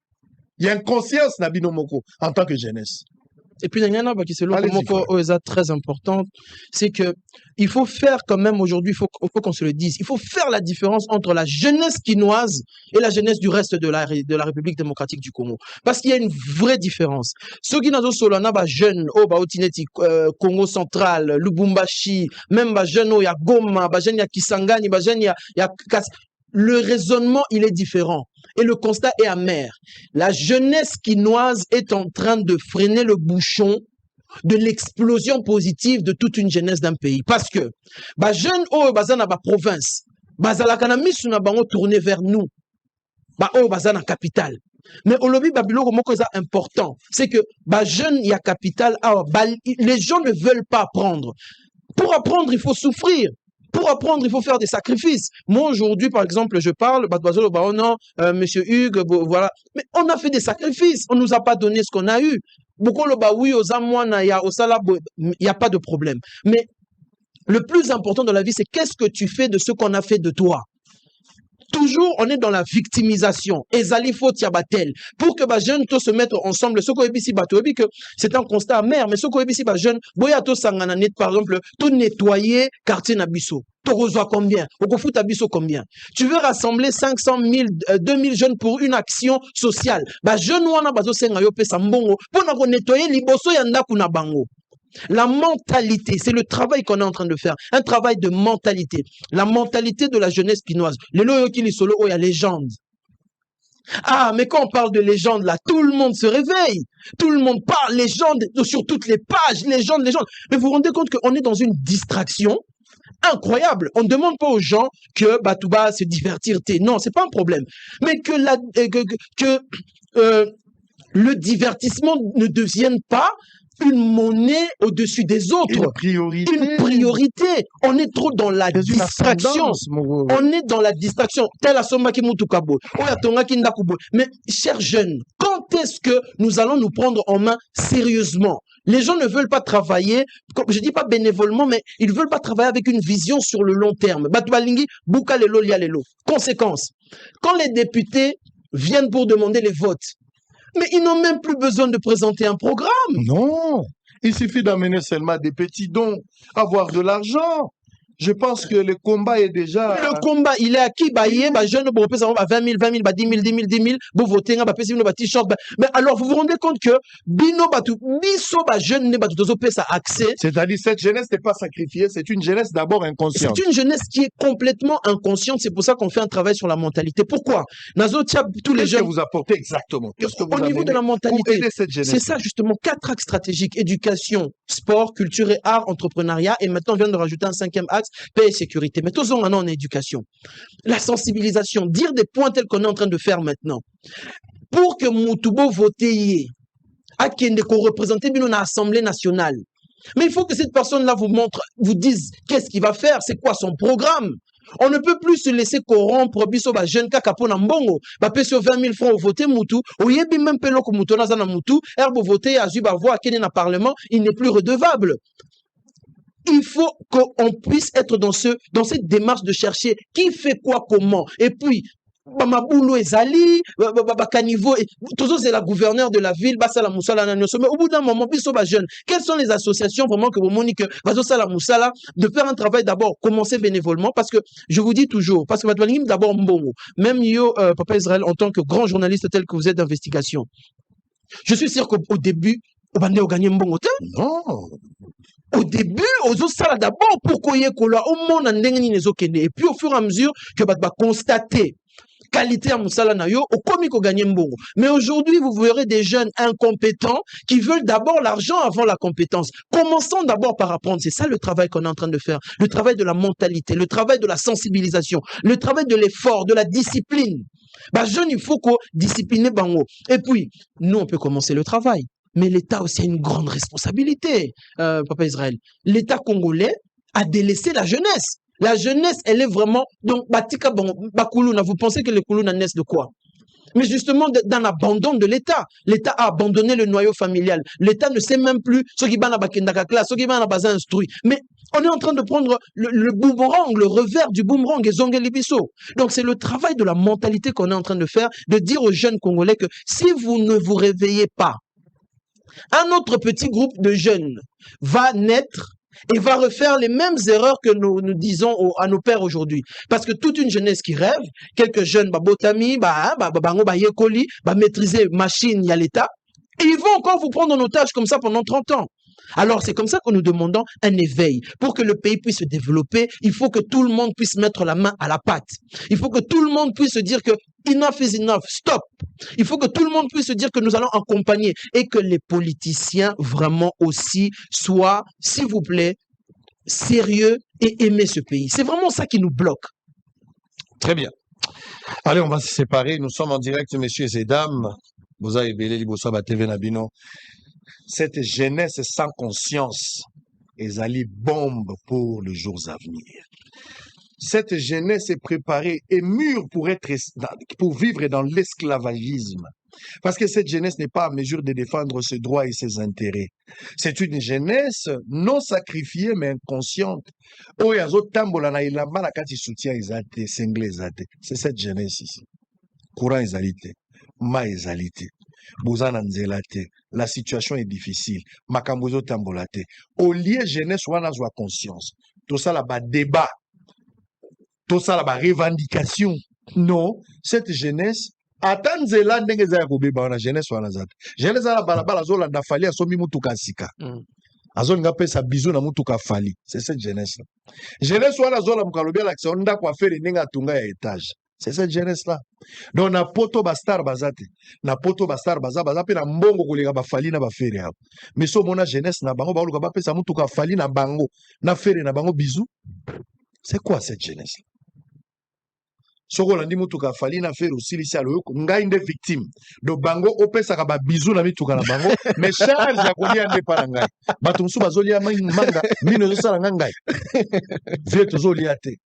Il y a une conscience Nabino Moko en tant que jeunesse. Et puis, il y en a qui c'est très important, c'est que il faut faire quand même aujourd'hui, il faut qu'on se le dise, il faut faire la différence entre la jeunesse kinoise et la jeunesse du reste de la République démocratique du Congo. Parce qu'il y a une vraie différence. Ceux qui n'ont pas jeunes, Congo central, Lubumbashi, même jeunes, il y a Goma, il y a Kisangani, il y a le raisonnement, il est différent. Et le constat est amer. La jeunesse kinoise est en train de freiner le bouchon de l'explosion positive de toute une jeunesse d'un pays. Parce que, jeunes, dans la province, tourner vers nous. Dans la capitale. Mais au lobby babylone, important, c'est que, jeunes, il y a capitale, les gens ne veulent pas apprendre. Pour apprendre, il faut souffrir. Pour apprendre, il faut faire des sacrifices. Moi, aujourd'hui, par exemple, je parle, monsieur Hugues, voilà. Mais on a fait des sacrifices. On ne nous a pas donné ce qu'on a eu. Il n'y a pas de problème. Mais le plus important dans la vie, c'est qu'est-ce que tu fais de ce qu'on a fait de toi. Toujours, on est dans la victimisation. Ezali faut tiabatel. Pour que les jeunes se mettent ensemble, ce qu'on que c'est un constat amer, mais ce qu'on est jeunes, boyato sangananet, par exemple, tout nettoyer quartier Nabiso. Tu reçois combien? Au fout Abiso combien? Tu veux rassembler 500 000, 2000 jeunes pour une action sociale. Jeunes wana bazo sengayo pe sambongo, pour nettoyer liboso yanda kuna bango. La mentalité, c'est le travail qu'on est en train de faire. Un travail de mentalité. La mentalité de la jeunesse kinoise. Les loyo qui solo, il y a légende. Ah, mais quand on parle de légende, là, tout le monde se réveille. Tout le monde parle légende sur toutes les pages, légende, légende. Mais vous vous rendez compte qu'on est dans une distraction incroyable. On ne demande pas aux gens que Batouba se divertir. Non, c'est pas un problème. Mais que le divertissement ne devienne pas une monnaie au-dessus des autres. Une priorité. Une priorité. On est trop dans la distraction. On est dans la distraction. Tel asomaki mutukabo. Oyatongaki ndakubo. Mais, chers jeunes, quand est-ce que nous allons nous prendre en main sérieusement? Les gens ne veulent pas travailler, je dis pas bénévolement, mais ils ne veulent pas travailler avec une vision sur le long terme. Batoubalingi, Bouka Lelo, Lia Lelo. Conséquence. Quand les députés viennent pour demander les votes, mais ils n'ont même plus besoin de présenter un programme. Non, il suffit d'amener seulement des petits dons, avoir de l'argent. Je pense que le combat est déjà... Le combat, il est acquis, jeune, 20 000, 20 000, 10 000, 10 000, 10 000, vous votez, t-shirt. Mais alors, vous vous rendez compte que Bino Batou, Biso, jeune, ne Batou, ça accès. C'est-à-dire, cette jeunesse n'est pas sacrifiée, c'est une jeunesse d'abord inconsciente. C'est une jeunesse qui est complètement inconsciente, c'est pour ça qu'on fait un travail sur la mentalité. Pourquoi? Nazo, tous les jeunes. Qu'est-ce que vous apportez exactement? Qu'est-ce que vous au niveau de la mentalité, cette jeunesse? C'est ça, justement, 4 axes stratégiques: éducation, sport, culture et art, entrepreneuriat. Et maintenant, on vient de rajouter un 5e axe, paix et sécurité. Mais tous maintenant en éducation. La sensibilisation, dire des points tels qu'on est en train de faire maintenant. Pour que Moutoubo vote, à qui qu'on représente bien l'Assemblée nationale. Mais il faut que cette personne-là vous dise qu'est-ce qu'il va faire, c'est quoi son programme. On ne peut plus se laisser corrompre biso ba jeune kaka pona mbongo ba peso 20 000 francs au voter mutu oyebi même pelo ko mutu na zana mutu herbe voter azu ba voix kene na parlement, il n'est plus redevable. Il faut qu'on puisse être dans cette démarche de chercher qui fait quoi, comment. Et puis, Bamaboulou Ezali, Bakanivo, toujours c'est la gouverneure de la ville, Basala Moussala Nanyoso. Mais au bout d'un moment, jeune, quelles sont les associations vraiment que vous moniquez, Basala Moussala, de faire un travail d'abord, commencer bénévolement, parce que je vous dis toujours, parce que d'abord Mbongo, même yo, Papa Israël, en tant que grand journaliste tel que vous êtes d'investigation, je suis sûr qu'au début, on va gagner Mbongo. Non. Au début, aux autres d'abord pour qu'on y ait au monde et puis au fur et à mesure que va constater qualité à Moussala Nayo, au commis qu'on gagne Mbongo. Mais aujourd'hui, vous verrez des jeunes incompétents qui veulent d'abord l'argent avant la compétence. Commençons d'abord par apprendre. C'est ça le travail qu'on est en train de faire. Le travail de la mentalité, le travail de la sensibilisation, le travail de l'effort, de la discipline. Jeune, il faut qu'on discipline Bango. Et puis, nous, on peut commencer le travail. Mais l'État aussi a une grande responsabilité, Papa Israël. L'État congolais a délaissé la jeunesse. La jeunesse, elle est vraiment... Donc, Batika Bakuluna, vous pensez que les Kuluna naissent de quoi? Mais justement, dans l'abandon de l'État. L'État a abandonné le noyau familial. L'État ne sait même plus ce qui va dans la classe, ce qui va dans la instruit. Mais on est en train de prendre le boomerang, le revers du boomerang, et Zonguelibiso. Donc, c'est le travail de la mentalité qu'on est en train de faire, de dire aux jeunes Congolais que si vous ne vous réveillez pas, un autre petit groupe de jeunes va naître et va refaire les mêmes erreurs que nous disons à nos pères aujourd'hui. Parce que toute une jeunesse qui rêve, quelques jeunes, botami, yekoli, maîtriser machine, il y a l'État, et ils vont encore vous prendre en otage comme ça pendant 30 ans. Alors, c'est comme ça que nous demandons un éveil. Pour que le pays puisse se développer, il faut que tout le monde puisse mettre la main à la pâte. Il faut que tout le monde puisse se dire que enough is enough, stop. Il faut que tout le monde puisse se dire que nous allons accompagner et que les politiciens vraiment aussi soient, s'il vous plaît, sérieux et aimer ce pays. C'est vraiment ça qui nous bloque. Très bien. Allez, on va se séparer. Nous sommes en direct, messieurs et dames. Cette jeunesse sans conscience est allée bombe pour les jours à venir. Cette jeunesse est préparée et mûre pour vivre dans l'esclavagisme. Parce que cette jeunesse n'est pas à mesure de défendre ses droits et ses intérêts. C'est une jeunesse non sacrifiée mais inconsciente. C'est cette jeunesse ici. Courant est alité, ma est alité. La situation est difficile. Makambozo tambolate. Au lieu jeunesse wana zwa conscience. Tout ça là-bas débat. Tout ça là-bas revendication. Non, cette jeunesse atanzela ndenge za kobeba wana jeunesse wana zata. Jeunesse ala balabala zola ndafali asomi mutuka sika. Azolinga pesa bizu na mutuka fali. C'est cette jeunesse là. Jeunesse wana zola mukalobi ala on nda kwa faire ndenge atunga ya étage. C'est cette jeunesse-là. Donc, na poto bastar bazate. Na poto bastar baza pe na mbongo kolega ba fali na ba fere hapo. Mais so mona jeunesse na bango ba luka ba pesa mutu ka fali na bango na fere na bango bisou. C'est quoi cette jeunesse? Soko landi mutu ka fali na fere aussi lisi alo ngai nde victime. Donc bango opesa ka ba bisou na mituka na bango mais charge ya kolia nde pa na ngai. Bato musu bazolia manga mino zo sala ngai. Vie tozolia te.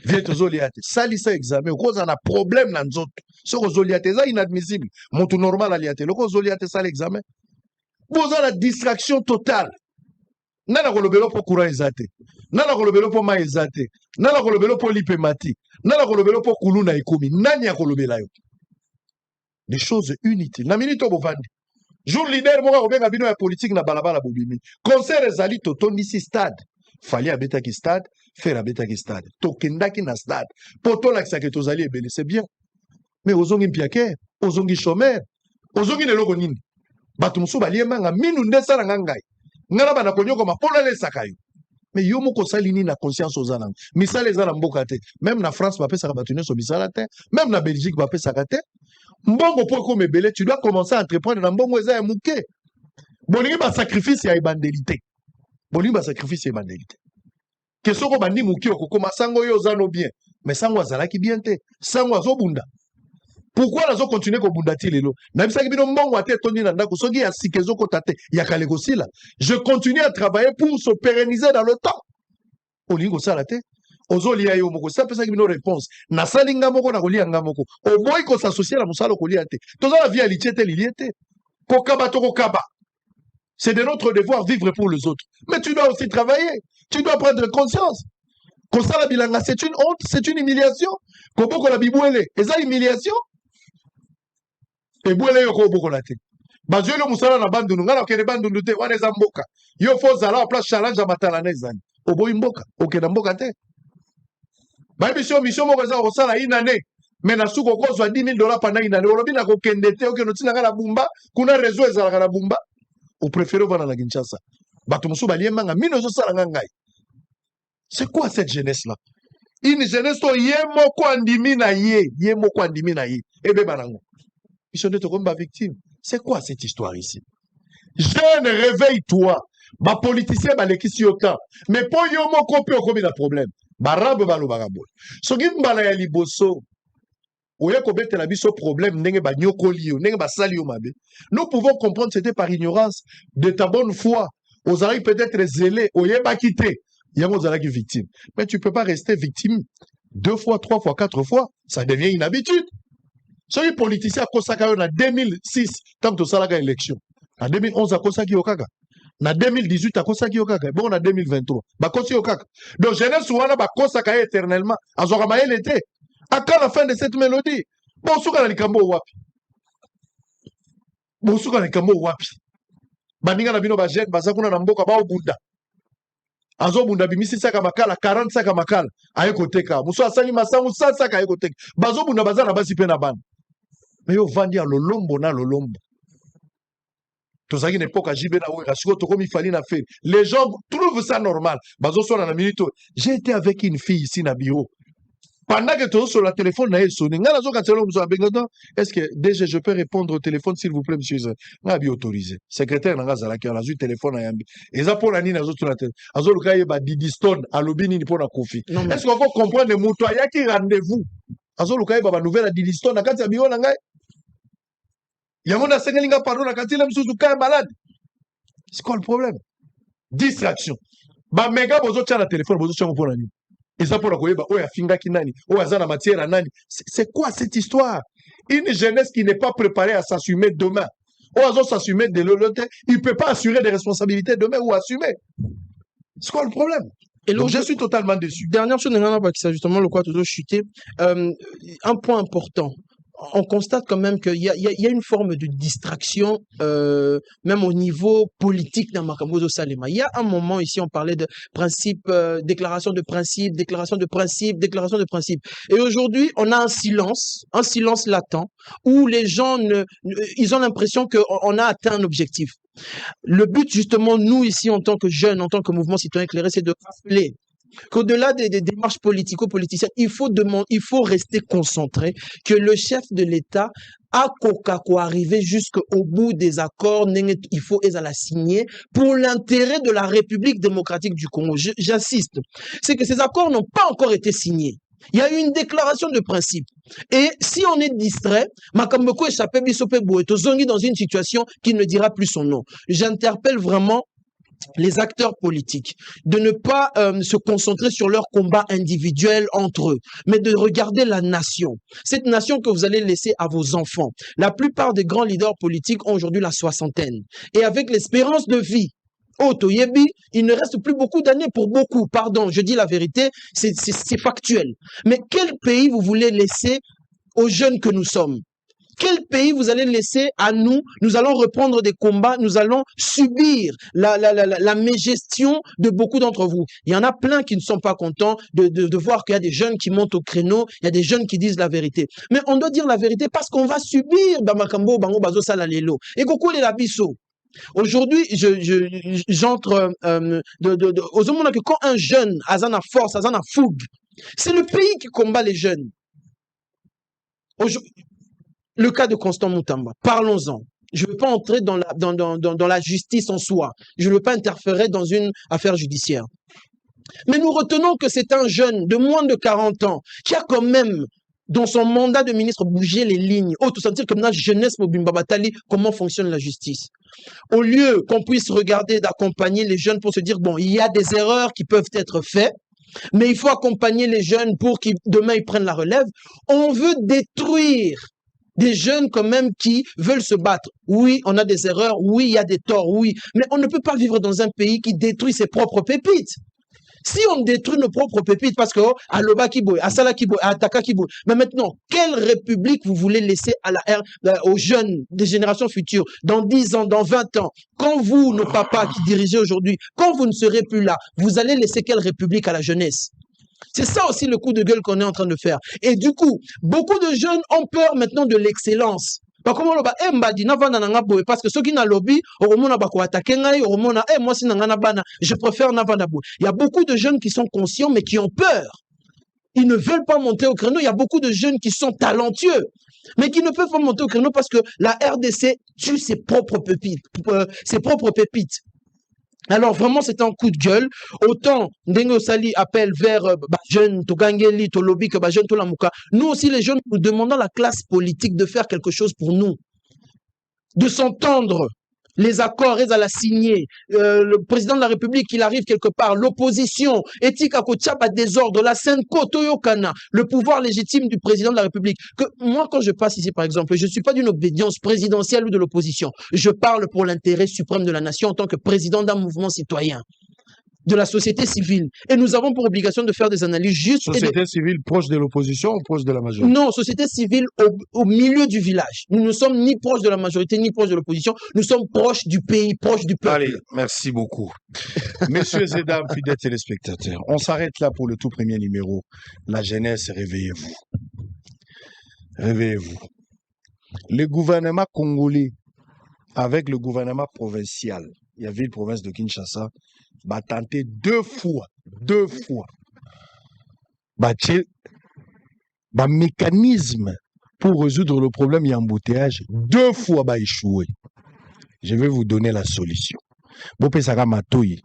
Viens tozoliate. Salisa examen. Cause on a problème dans nzoto. Ce que c'est inadmissible. Mon tout normal aliate. Le zoliate ça l'examen. Vous avez la distraction totale. Nana kolobelo pour courant ezate. Nana kolobelo pour ma ezate. Nana kolobelo pour lipemati. Nana kolobelo pour kuluna ikomi. Nani ya kolobela yo. Des choses inutiles. Na minute bovandi. Jour leader moka obenga bino ya politique na balabala bobimi. Concert ezali totondi si stade. Fali abeta ki stade. Faire abeta ki stade. Tokendaki na stade. Poto lakisa ke tozali ebele. C'est bien. Mais ozongi mpiake. Ozongi chômeur. Ozongi neloko nini. Bato musu balie manga. Minu ndesa na ngangai. Ngana bana konyoko mapola le sakayo. Mais yo moko sali ni na conscience ozana. Misala ezala mboka te. Même na France bapesa ka batu nyonso misala te. Même na Belgique bapesa ka te. Mbongo po ko mebele, tu dois commencer à entreprendre na mbongo eza ya muke. Bolingi ba sacrifice ya ibandélité. Bolingi ba sacrifice ya ibandélité. Que soko bandi muke okokoma sango yo zano bien. Mais sango azalaki bien te. Sango azobunda. Pourquoi nazo continuer ko bunda ti lelo? Na bisaki bino mbongo ate tondi na ndako soki ya sikezo ko tate ya kaleko sila. Je continue à travailler pour se pérenniser dans le temps. Olingo sala te. Ozolia yo moko sa pesa bino réponse. Na salinga moko na kolia ngamoko. O boy ko s'associer la musalo kolia te. Toza la vie alitiete liliete. Kokaba to kokaba. C'est de notre devoir vivre pour les autres. Mais tu dois aussi travailler. Tu dois prendre conscience. Kosala bilanga, c'est une honte, c'est une humiliation. Koboko la bibouele, et ça humiliation. Et bouele yo koboko la te. Bazyo lo musala na bandunu, ngana okene bandunu te, wane za mboka. Yo fo zala place challenge matala nezani. Oboyi mboka, okena mboka te. Ba mission moko za osala inane. Mais na suko kozwa $10,000 pendant une année. Olobi na kokende te, okeno tina ngana bumba, kuna réseau ezala kana bumba. Ou préférez vana na Kinshasa. Bato musu balie manga, mino zo sala ngai. C'est quoi cette jeunesse-là? Une jeunesse to ye moko andimi na ye, ye moko andimi na ye. Ebe banango. Ils sont comme ba victime. C'est quoi cette histoire ici? Jeune, réveille-toi. Ba politicien ba lekisi yotan. Mais po yo moko pe okomi na problème. Barabe balo barabo. Soki mbala ya liboso. Oye kobetela biso problème ndenge ba nyokoli yo, ndenge ba sali yo mabe. Nous pouvons comprendre c'était par ignorance de ta bonne foi. Ozali peut-être zélé, oye ba quitter. Yango ozalaki victime. Mais tu peux pas rester victime 2 fois, 3 fois, 4 fois. Ça devient une habitude. Soki politicien akosaka yo na 2006 tant que salaka élection. En 2011 akosaki yo kaka. Na 2018 akosaki yo kaka. Bon na 2023. Bakosi yo kaka. Donc jeunesse wana bakosaka éternellement. Azoka mayele te. À quand la fin de cette mélodie? Bon souka na likambo wapi. Bon souka na likambo wapi. Baninga na bino ba jeune bazakuna na mboka ba obunda. Azo bunda bimisi saka makala 40 saka makala aye koteka. Muso asali masangu 100 saka aye koteka. Bazo bunda bazana basi pe na bana. Mais yo vandi à lolombo na lolombo. Tozaki n'époque à Jibé na ouera, siko tokomi fali na fait. Les gens trouvent ça normal. Bazo so na minute. J'ai été avec une fille ici na bureau. Pendant que tu es sur le téléphone, est-ce que déjà je peux répondre au téléphone, s'il vous plaît, monsieur? Je suis autorisé. Secrétaire, je suis le téléphone. Et ça, pour la nina, je suis là. Je suis là, Didiston, à l'obini, pour la Kofi. Est-ce qu'on peut comprendre le mot? Il y a qui rendez-vous? Je suis là, il nouvelle à Didiston, à Katia Bio, il y a un Sénélinga, pardon, à Katia, même si tu es malade. C'est quoi le problème? Distraction. Bah, méga, vous êtes sur le téléphone, vous êtes sur le nini. Et ça pour la koyeba, oh, finga kinani, oh, azana matière nani. C'est quoi cette histoire? Une jeunesse qui n'est pas préparée à s'assumer demain. Oh, azo s'assumer de l'autre, il ne peut pas assurer des responsabilités demain ou assumer. C'est quoi le problème? Et donc, je suis totalement déçu. Dernière chose, c'est justement le quoi toujours chuté. Un point important. On constate quand même qu'il y a une forme de distraction, même au niveau politique dans Makambozo Salema. Il y a un moment ici, on parlait de principe, déclaration de principe, déclaration de principe, déclaration de principe. Et aujourd'hui, on a un silence latent, où les gens ils ont l'impression qu'on a atteint un objectif. Le but, justement, nous ici, en tant que jeunes, en tant que mouvement citoyen éclairé, c'est de rappeler qu'au-delà des démarches politico-politiciennes, il faut rester concentré, que le chef de l'État a arrivé jusqu'au bout des accords, il faut la signer pour l'intérêt de la République démocratique du Congo. J'insiste, c'est que ces accords n'ont pas encore été signés. Il y a eu une déclaration de principe. Et si on est distrait, Makamboko échappé Bisope Boueto zongi dans une situation qui ne dira plus son nom. J'interpelle vraiment les acteurs politiques de ne pas se concentrer sur leur combat individuel entre eux, mais de regarder la nation. Cette nation que vous allez laisser à vos enfants. La plupart des grands leaders politiques ont aujourd'hui la soixantaine. Et avec l'espérance de vie, Toyebi, il ne reste plus beaucoup d'années pour beaucoup. Pardon, je dis la vérité, c'est factuel. Mais quel pays vous voulez laisser aux jeunes que nous sommes? Quel pays vous allez laisser à nous? Nous allons reprendre des combats, nous allons subir la mégestion de beaucoup d'entre vous. Il y en a plein qui ne sont pas contents de voir qu'il y a des jeunes qui montent au créneau, il y a des jeunes qui disent la vérité. Mais on doit dire la vérité parce qu'on va subir Bamakambo, Bango, Bazo, Salalelo. Et Koko, les Labisso. Aujourd'hui, j'entre aux hommes que quand un jeune a la force, a la fougue, c'est le pays qui combat les jeunes. Le cas de Constant Moutamba, parlons-en. Je ne veux pas entrer dans la justice en soi. Je ne veux pas interférer dans une affaire judiciaire. Mais nous retenons que c'est un jeune de moins de 40 ans qui a quand même, dans son mandat de ministre, bougé les lignes. Tout sentir comme la jeunesse Mobimba Batali, comment fonctionne la justice. Au lieu qu'on puisse regarder d'accompagner les jeunes pour se dire, bon, il y a des erreurs qui peuvent être faites, mais il faut accompagner les jeunes pour qu'ils demain ils prennent la relève. On veut détruire des jeunes quand même qui veulent se battre. Oui, on a des erreurs, oui, il y a des torts, oui, mais on ne peut pas vivre dans un pays qui détruit ses propres pépites. Si on détruit nos propres pépites, parce que à Loba Kiboy, à Sala Kiboy, à Ataka Kiboy, mais maintenant, quelle république vous voulez laisser aux jeunes des générations futures, dans 10 ans, dans 20 ans, quand vous, nos papas qui dirigez aujourd'hui, quand vous ne serez plus là, vous allez laisser quelle république à la jeunesse? C'est ça aussi le coup de gueule qu'on est en train de faire. Et du coup, beaucoup de jeunes ont peur maintenant de l'excellence. Parce que ceux qui n'ont lobby, je préfère Navanabo. Il y a beaucoup de jeunes qui sont conscients mais qui ont peur. Ils ne veulent pas monter au créneau. Il y a beaucoup de jeunes qui sont talentueux mais qui ne peuvent pas monter au créneau parce que la RDC tue ses propres pépites. Alors vraiment, c'est un coup de gueule. Autant Ndengo Sali appelle vers jeunes, Togangeli, Tolobi, que jeunes, Tolamuka. Nous aussi, les jeunes, nous demandons à la classe politique de faire quelque chose pour nous, de s'entendre. Les accords, ils allaient signer. Le président de la République, il arrive quelque part. L'opposition, éthique à Kochaba, désordre, la Senko, Toyokana, le pouvoir légitime du président de la République. Que moi, quand je passe ici, par exemple, je ne suis pas d'une obédience présidentielle ou de l'opposition. Je parle pour l'intérêt suprême de la nation en tant que président d'un mouvement citoyen, de la société civile. Et nous avons pour obligation de faire des analyses justes. Société civile proche de l'opposition ou proche de la majorité? Non, société civile au milieu du village. Nous ne sommes ni proches de la majorité, ni proches de l'opposition. Nous sommes proches du pays, proches du peuple. Allez, merci beaucoup. Messieurs et dames, fidèles téléspectateurs, on s'arrête là pour le tout premier numéro. La jeunesse, réveillez-vous. Réveillez-vous. Le gouvernement congolais, avec le gouvernement provincial, il y avait une province de Kinshasa, va tenter deux fois, mécanisme pour résoudre le problème et embouteillage, 2 fois va échouer. Je vais vous donner la solution. Bopé Saka Matoyi,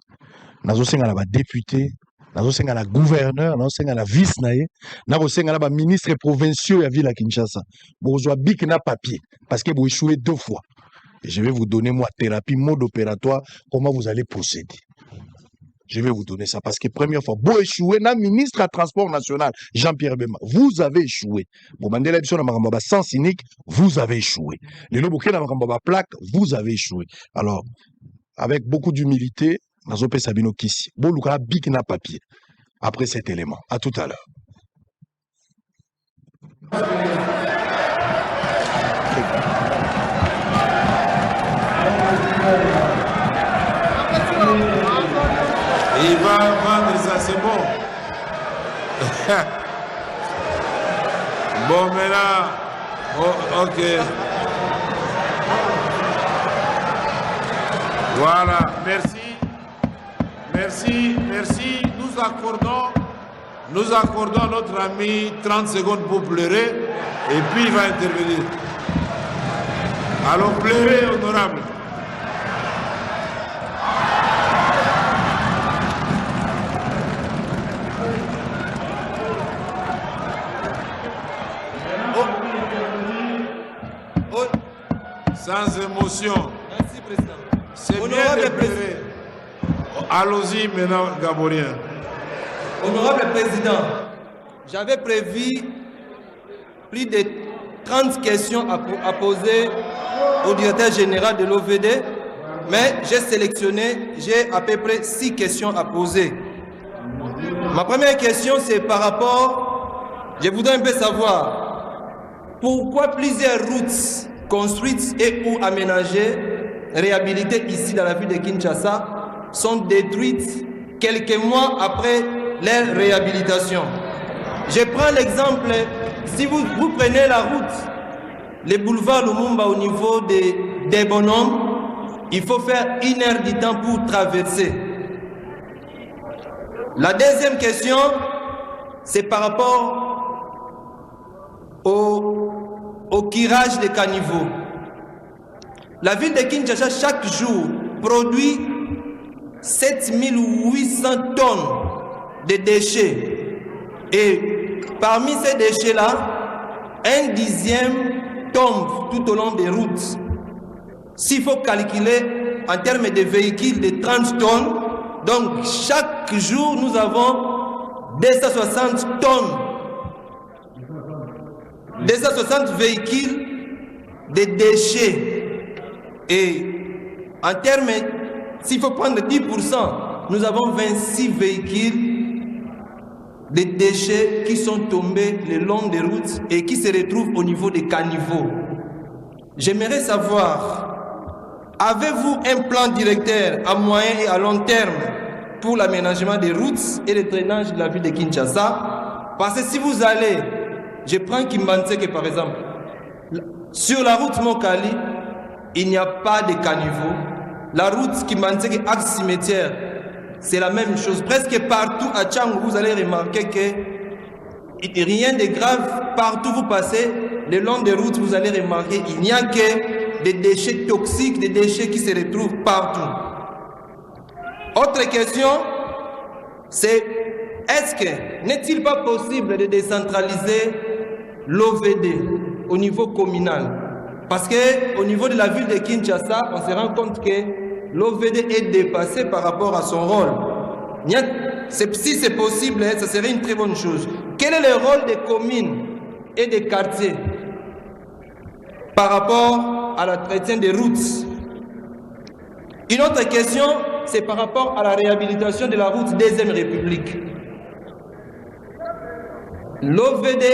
nazo senga la député, nazo senga la gouverneur, nazo senga la vice naé, nazo senga la ministre provinciaux ya ville à Kinshasa. Bozwa bik na papier parce que vous échouez 2 fois. Et je vais vous donner moi thérapie, mode opératoire, comment vous allez procéder. Je vais vous donner ça parce que première fois, vous échouez, na ministre à transport national, Jean-Pierre Bemba, vous avez échoué. Bon, Mandela Bison na Makambaba sans cynique, vous avez échoué. Les Loboké na Makambaba plaque, vous avez échoué. Alors, avec beaucoup d'humilité, Nazope Sabino Kissi, Boluka bik na papier. Après cet élément, à tout à l'heure. Il va vendre ça, c'est bon. Bon, mais là, oh, ok. Voilà, merci. Merci. Nous accordons à notre ami 30 secondes pour pleurer et puis il va intervenir. Alors pleurez, honorable. Sans émotion. Merci, Président. C'est bien de pleurer. Allons-y maintenant, Gaborien. Honorable Président, j'avais prévu plus de 30 questions à poser au directeur général de l'OVD, mais j'ai à peu près 6 questions à poser. Ma première question, c'est par rapport, je voudrais un peu savoir, pourquoi plusieurs routes construites et ou aménagées, réhabilitées ici dans la ville de Kinshasa, sont détruites quelques mois après leur réhabilitation. Je prends l'exemple, si vous prenez la route, le boulevard Lumumba au niveau des bonhommes, il faut faire 1 heure du temps pour traverser. La deuxième question, c'est par rapport au curage des caniveaux. La ville de Kinshasa, chaque jour, produit 7800 tonnes de déchets. Et parmi ces déchets-là, 1/10 tombe tout au long des routes. S'il faut calculer en termes de véhicules de 30 tonnes, donc chaque jour nous avons 260 tonnes, 260 véhicules de déchets. Et en termes, s'il faut prendre 10%, nous avons 26 véhicules de déchets qui sont tombés le long des routes et qui se retrouvent au niveau des caniveaux. J'aimerais savoir, avez-vous un plan directeur à moyen et à long terme pour l'aménagement des routes et le drainage de la ville de Kinshasa? Parce que si vous allez, je prends Kimbanseke par exemple, sur la route Mokali, il n'y a pas de caniveau. La route Kimbanseke axe cimetière, c'est la même chose. Presque partout à Tchang, vous allez remarquer que rien de grave. Partout vous passez, le long des routes, vous allez remarquer il n'y a que des déchets toxiques, des déchets qui se retrouvent partout. Autre question, c'est est-ce que n'est-il pas possible de décentraliser l'OVD au niveau communal? Parce qu'au niveau de la ville de Kinshasa, on se rend compte que l'OVD est dépassé par rapport à son rôle. Si c'est possible, ça serait une très bonne chose. Quel est le rôle des communes et des quartiers par rapport à l'entretien des routes? Une autre question, c'est par rapport à la réhabilitation de la route 2e République. L'OVD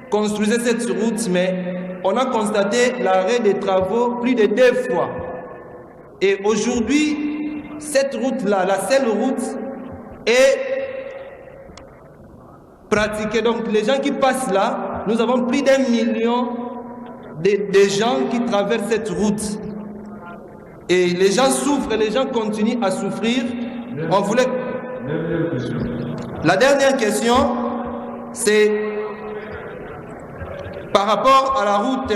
construisait cette route, mais on a constaté l'arrêt des travaux plus de 2 fois. Et aujourd'hui, cette route-là, la seule route, est pratiquée. Donc les gens qui passent là, nous avons plus d'1 million de gens qui traversent cette route. Et les gens souffrent et les gens continuent à souffrir. On voulait... La dernière question, c'est par rapport à la route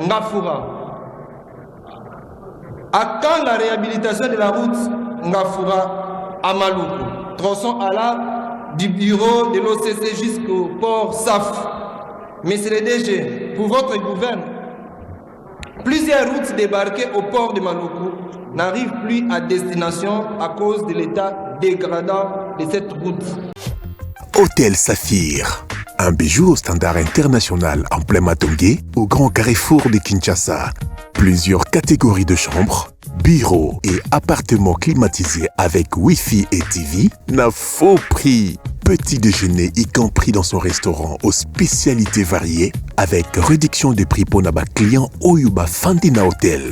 Ngafura. À quand la réhabilitation de la route Ngafura à Maluku, tronçon allant du bureau de l'OCC jusqu'au port SAF? Monsieur le DG, pour votre gouvernement, plusieurs routes débarquées au port de Maluku n'arrivent plus à destination à cause de l'état dégradant de cette route. Hôtel Saphir, un bijou au standard international en plein Matongé, au grand carrefour de Kinshasa. Plusieurs catégories de chambres, bureaux et appartements climatisés avec Wi-Fi et TV n'a faux prix. Petit déjeuner y compris dans son restaurant aux spécialités variées avec réduction des prix pour nos clients Oyuba Fandina Hotel.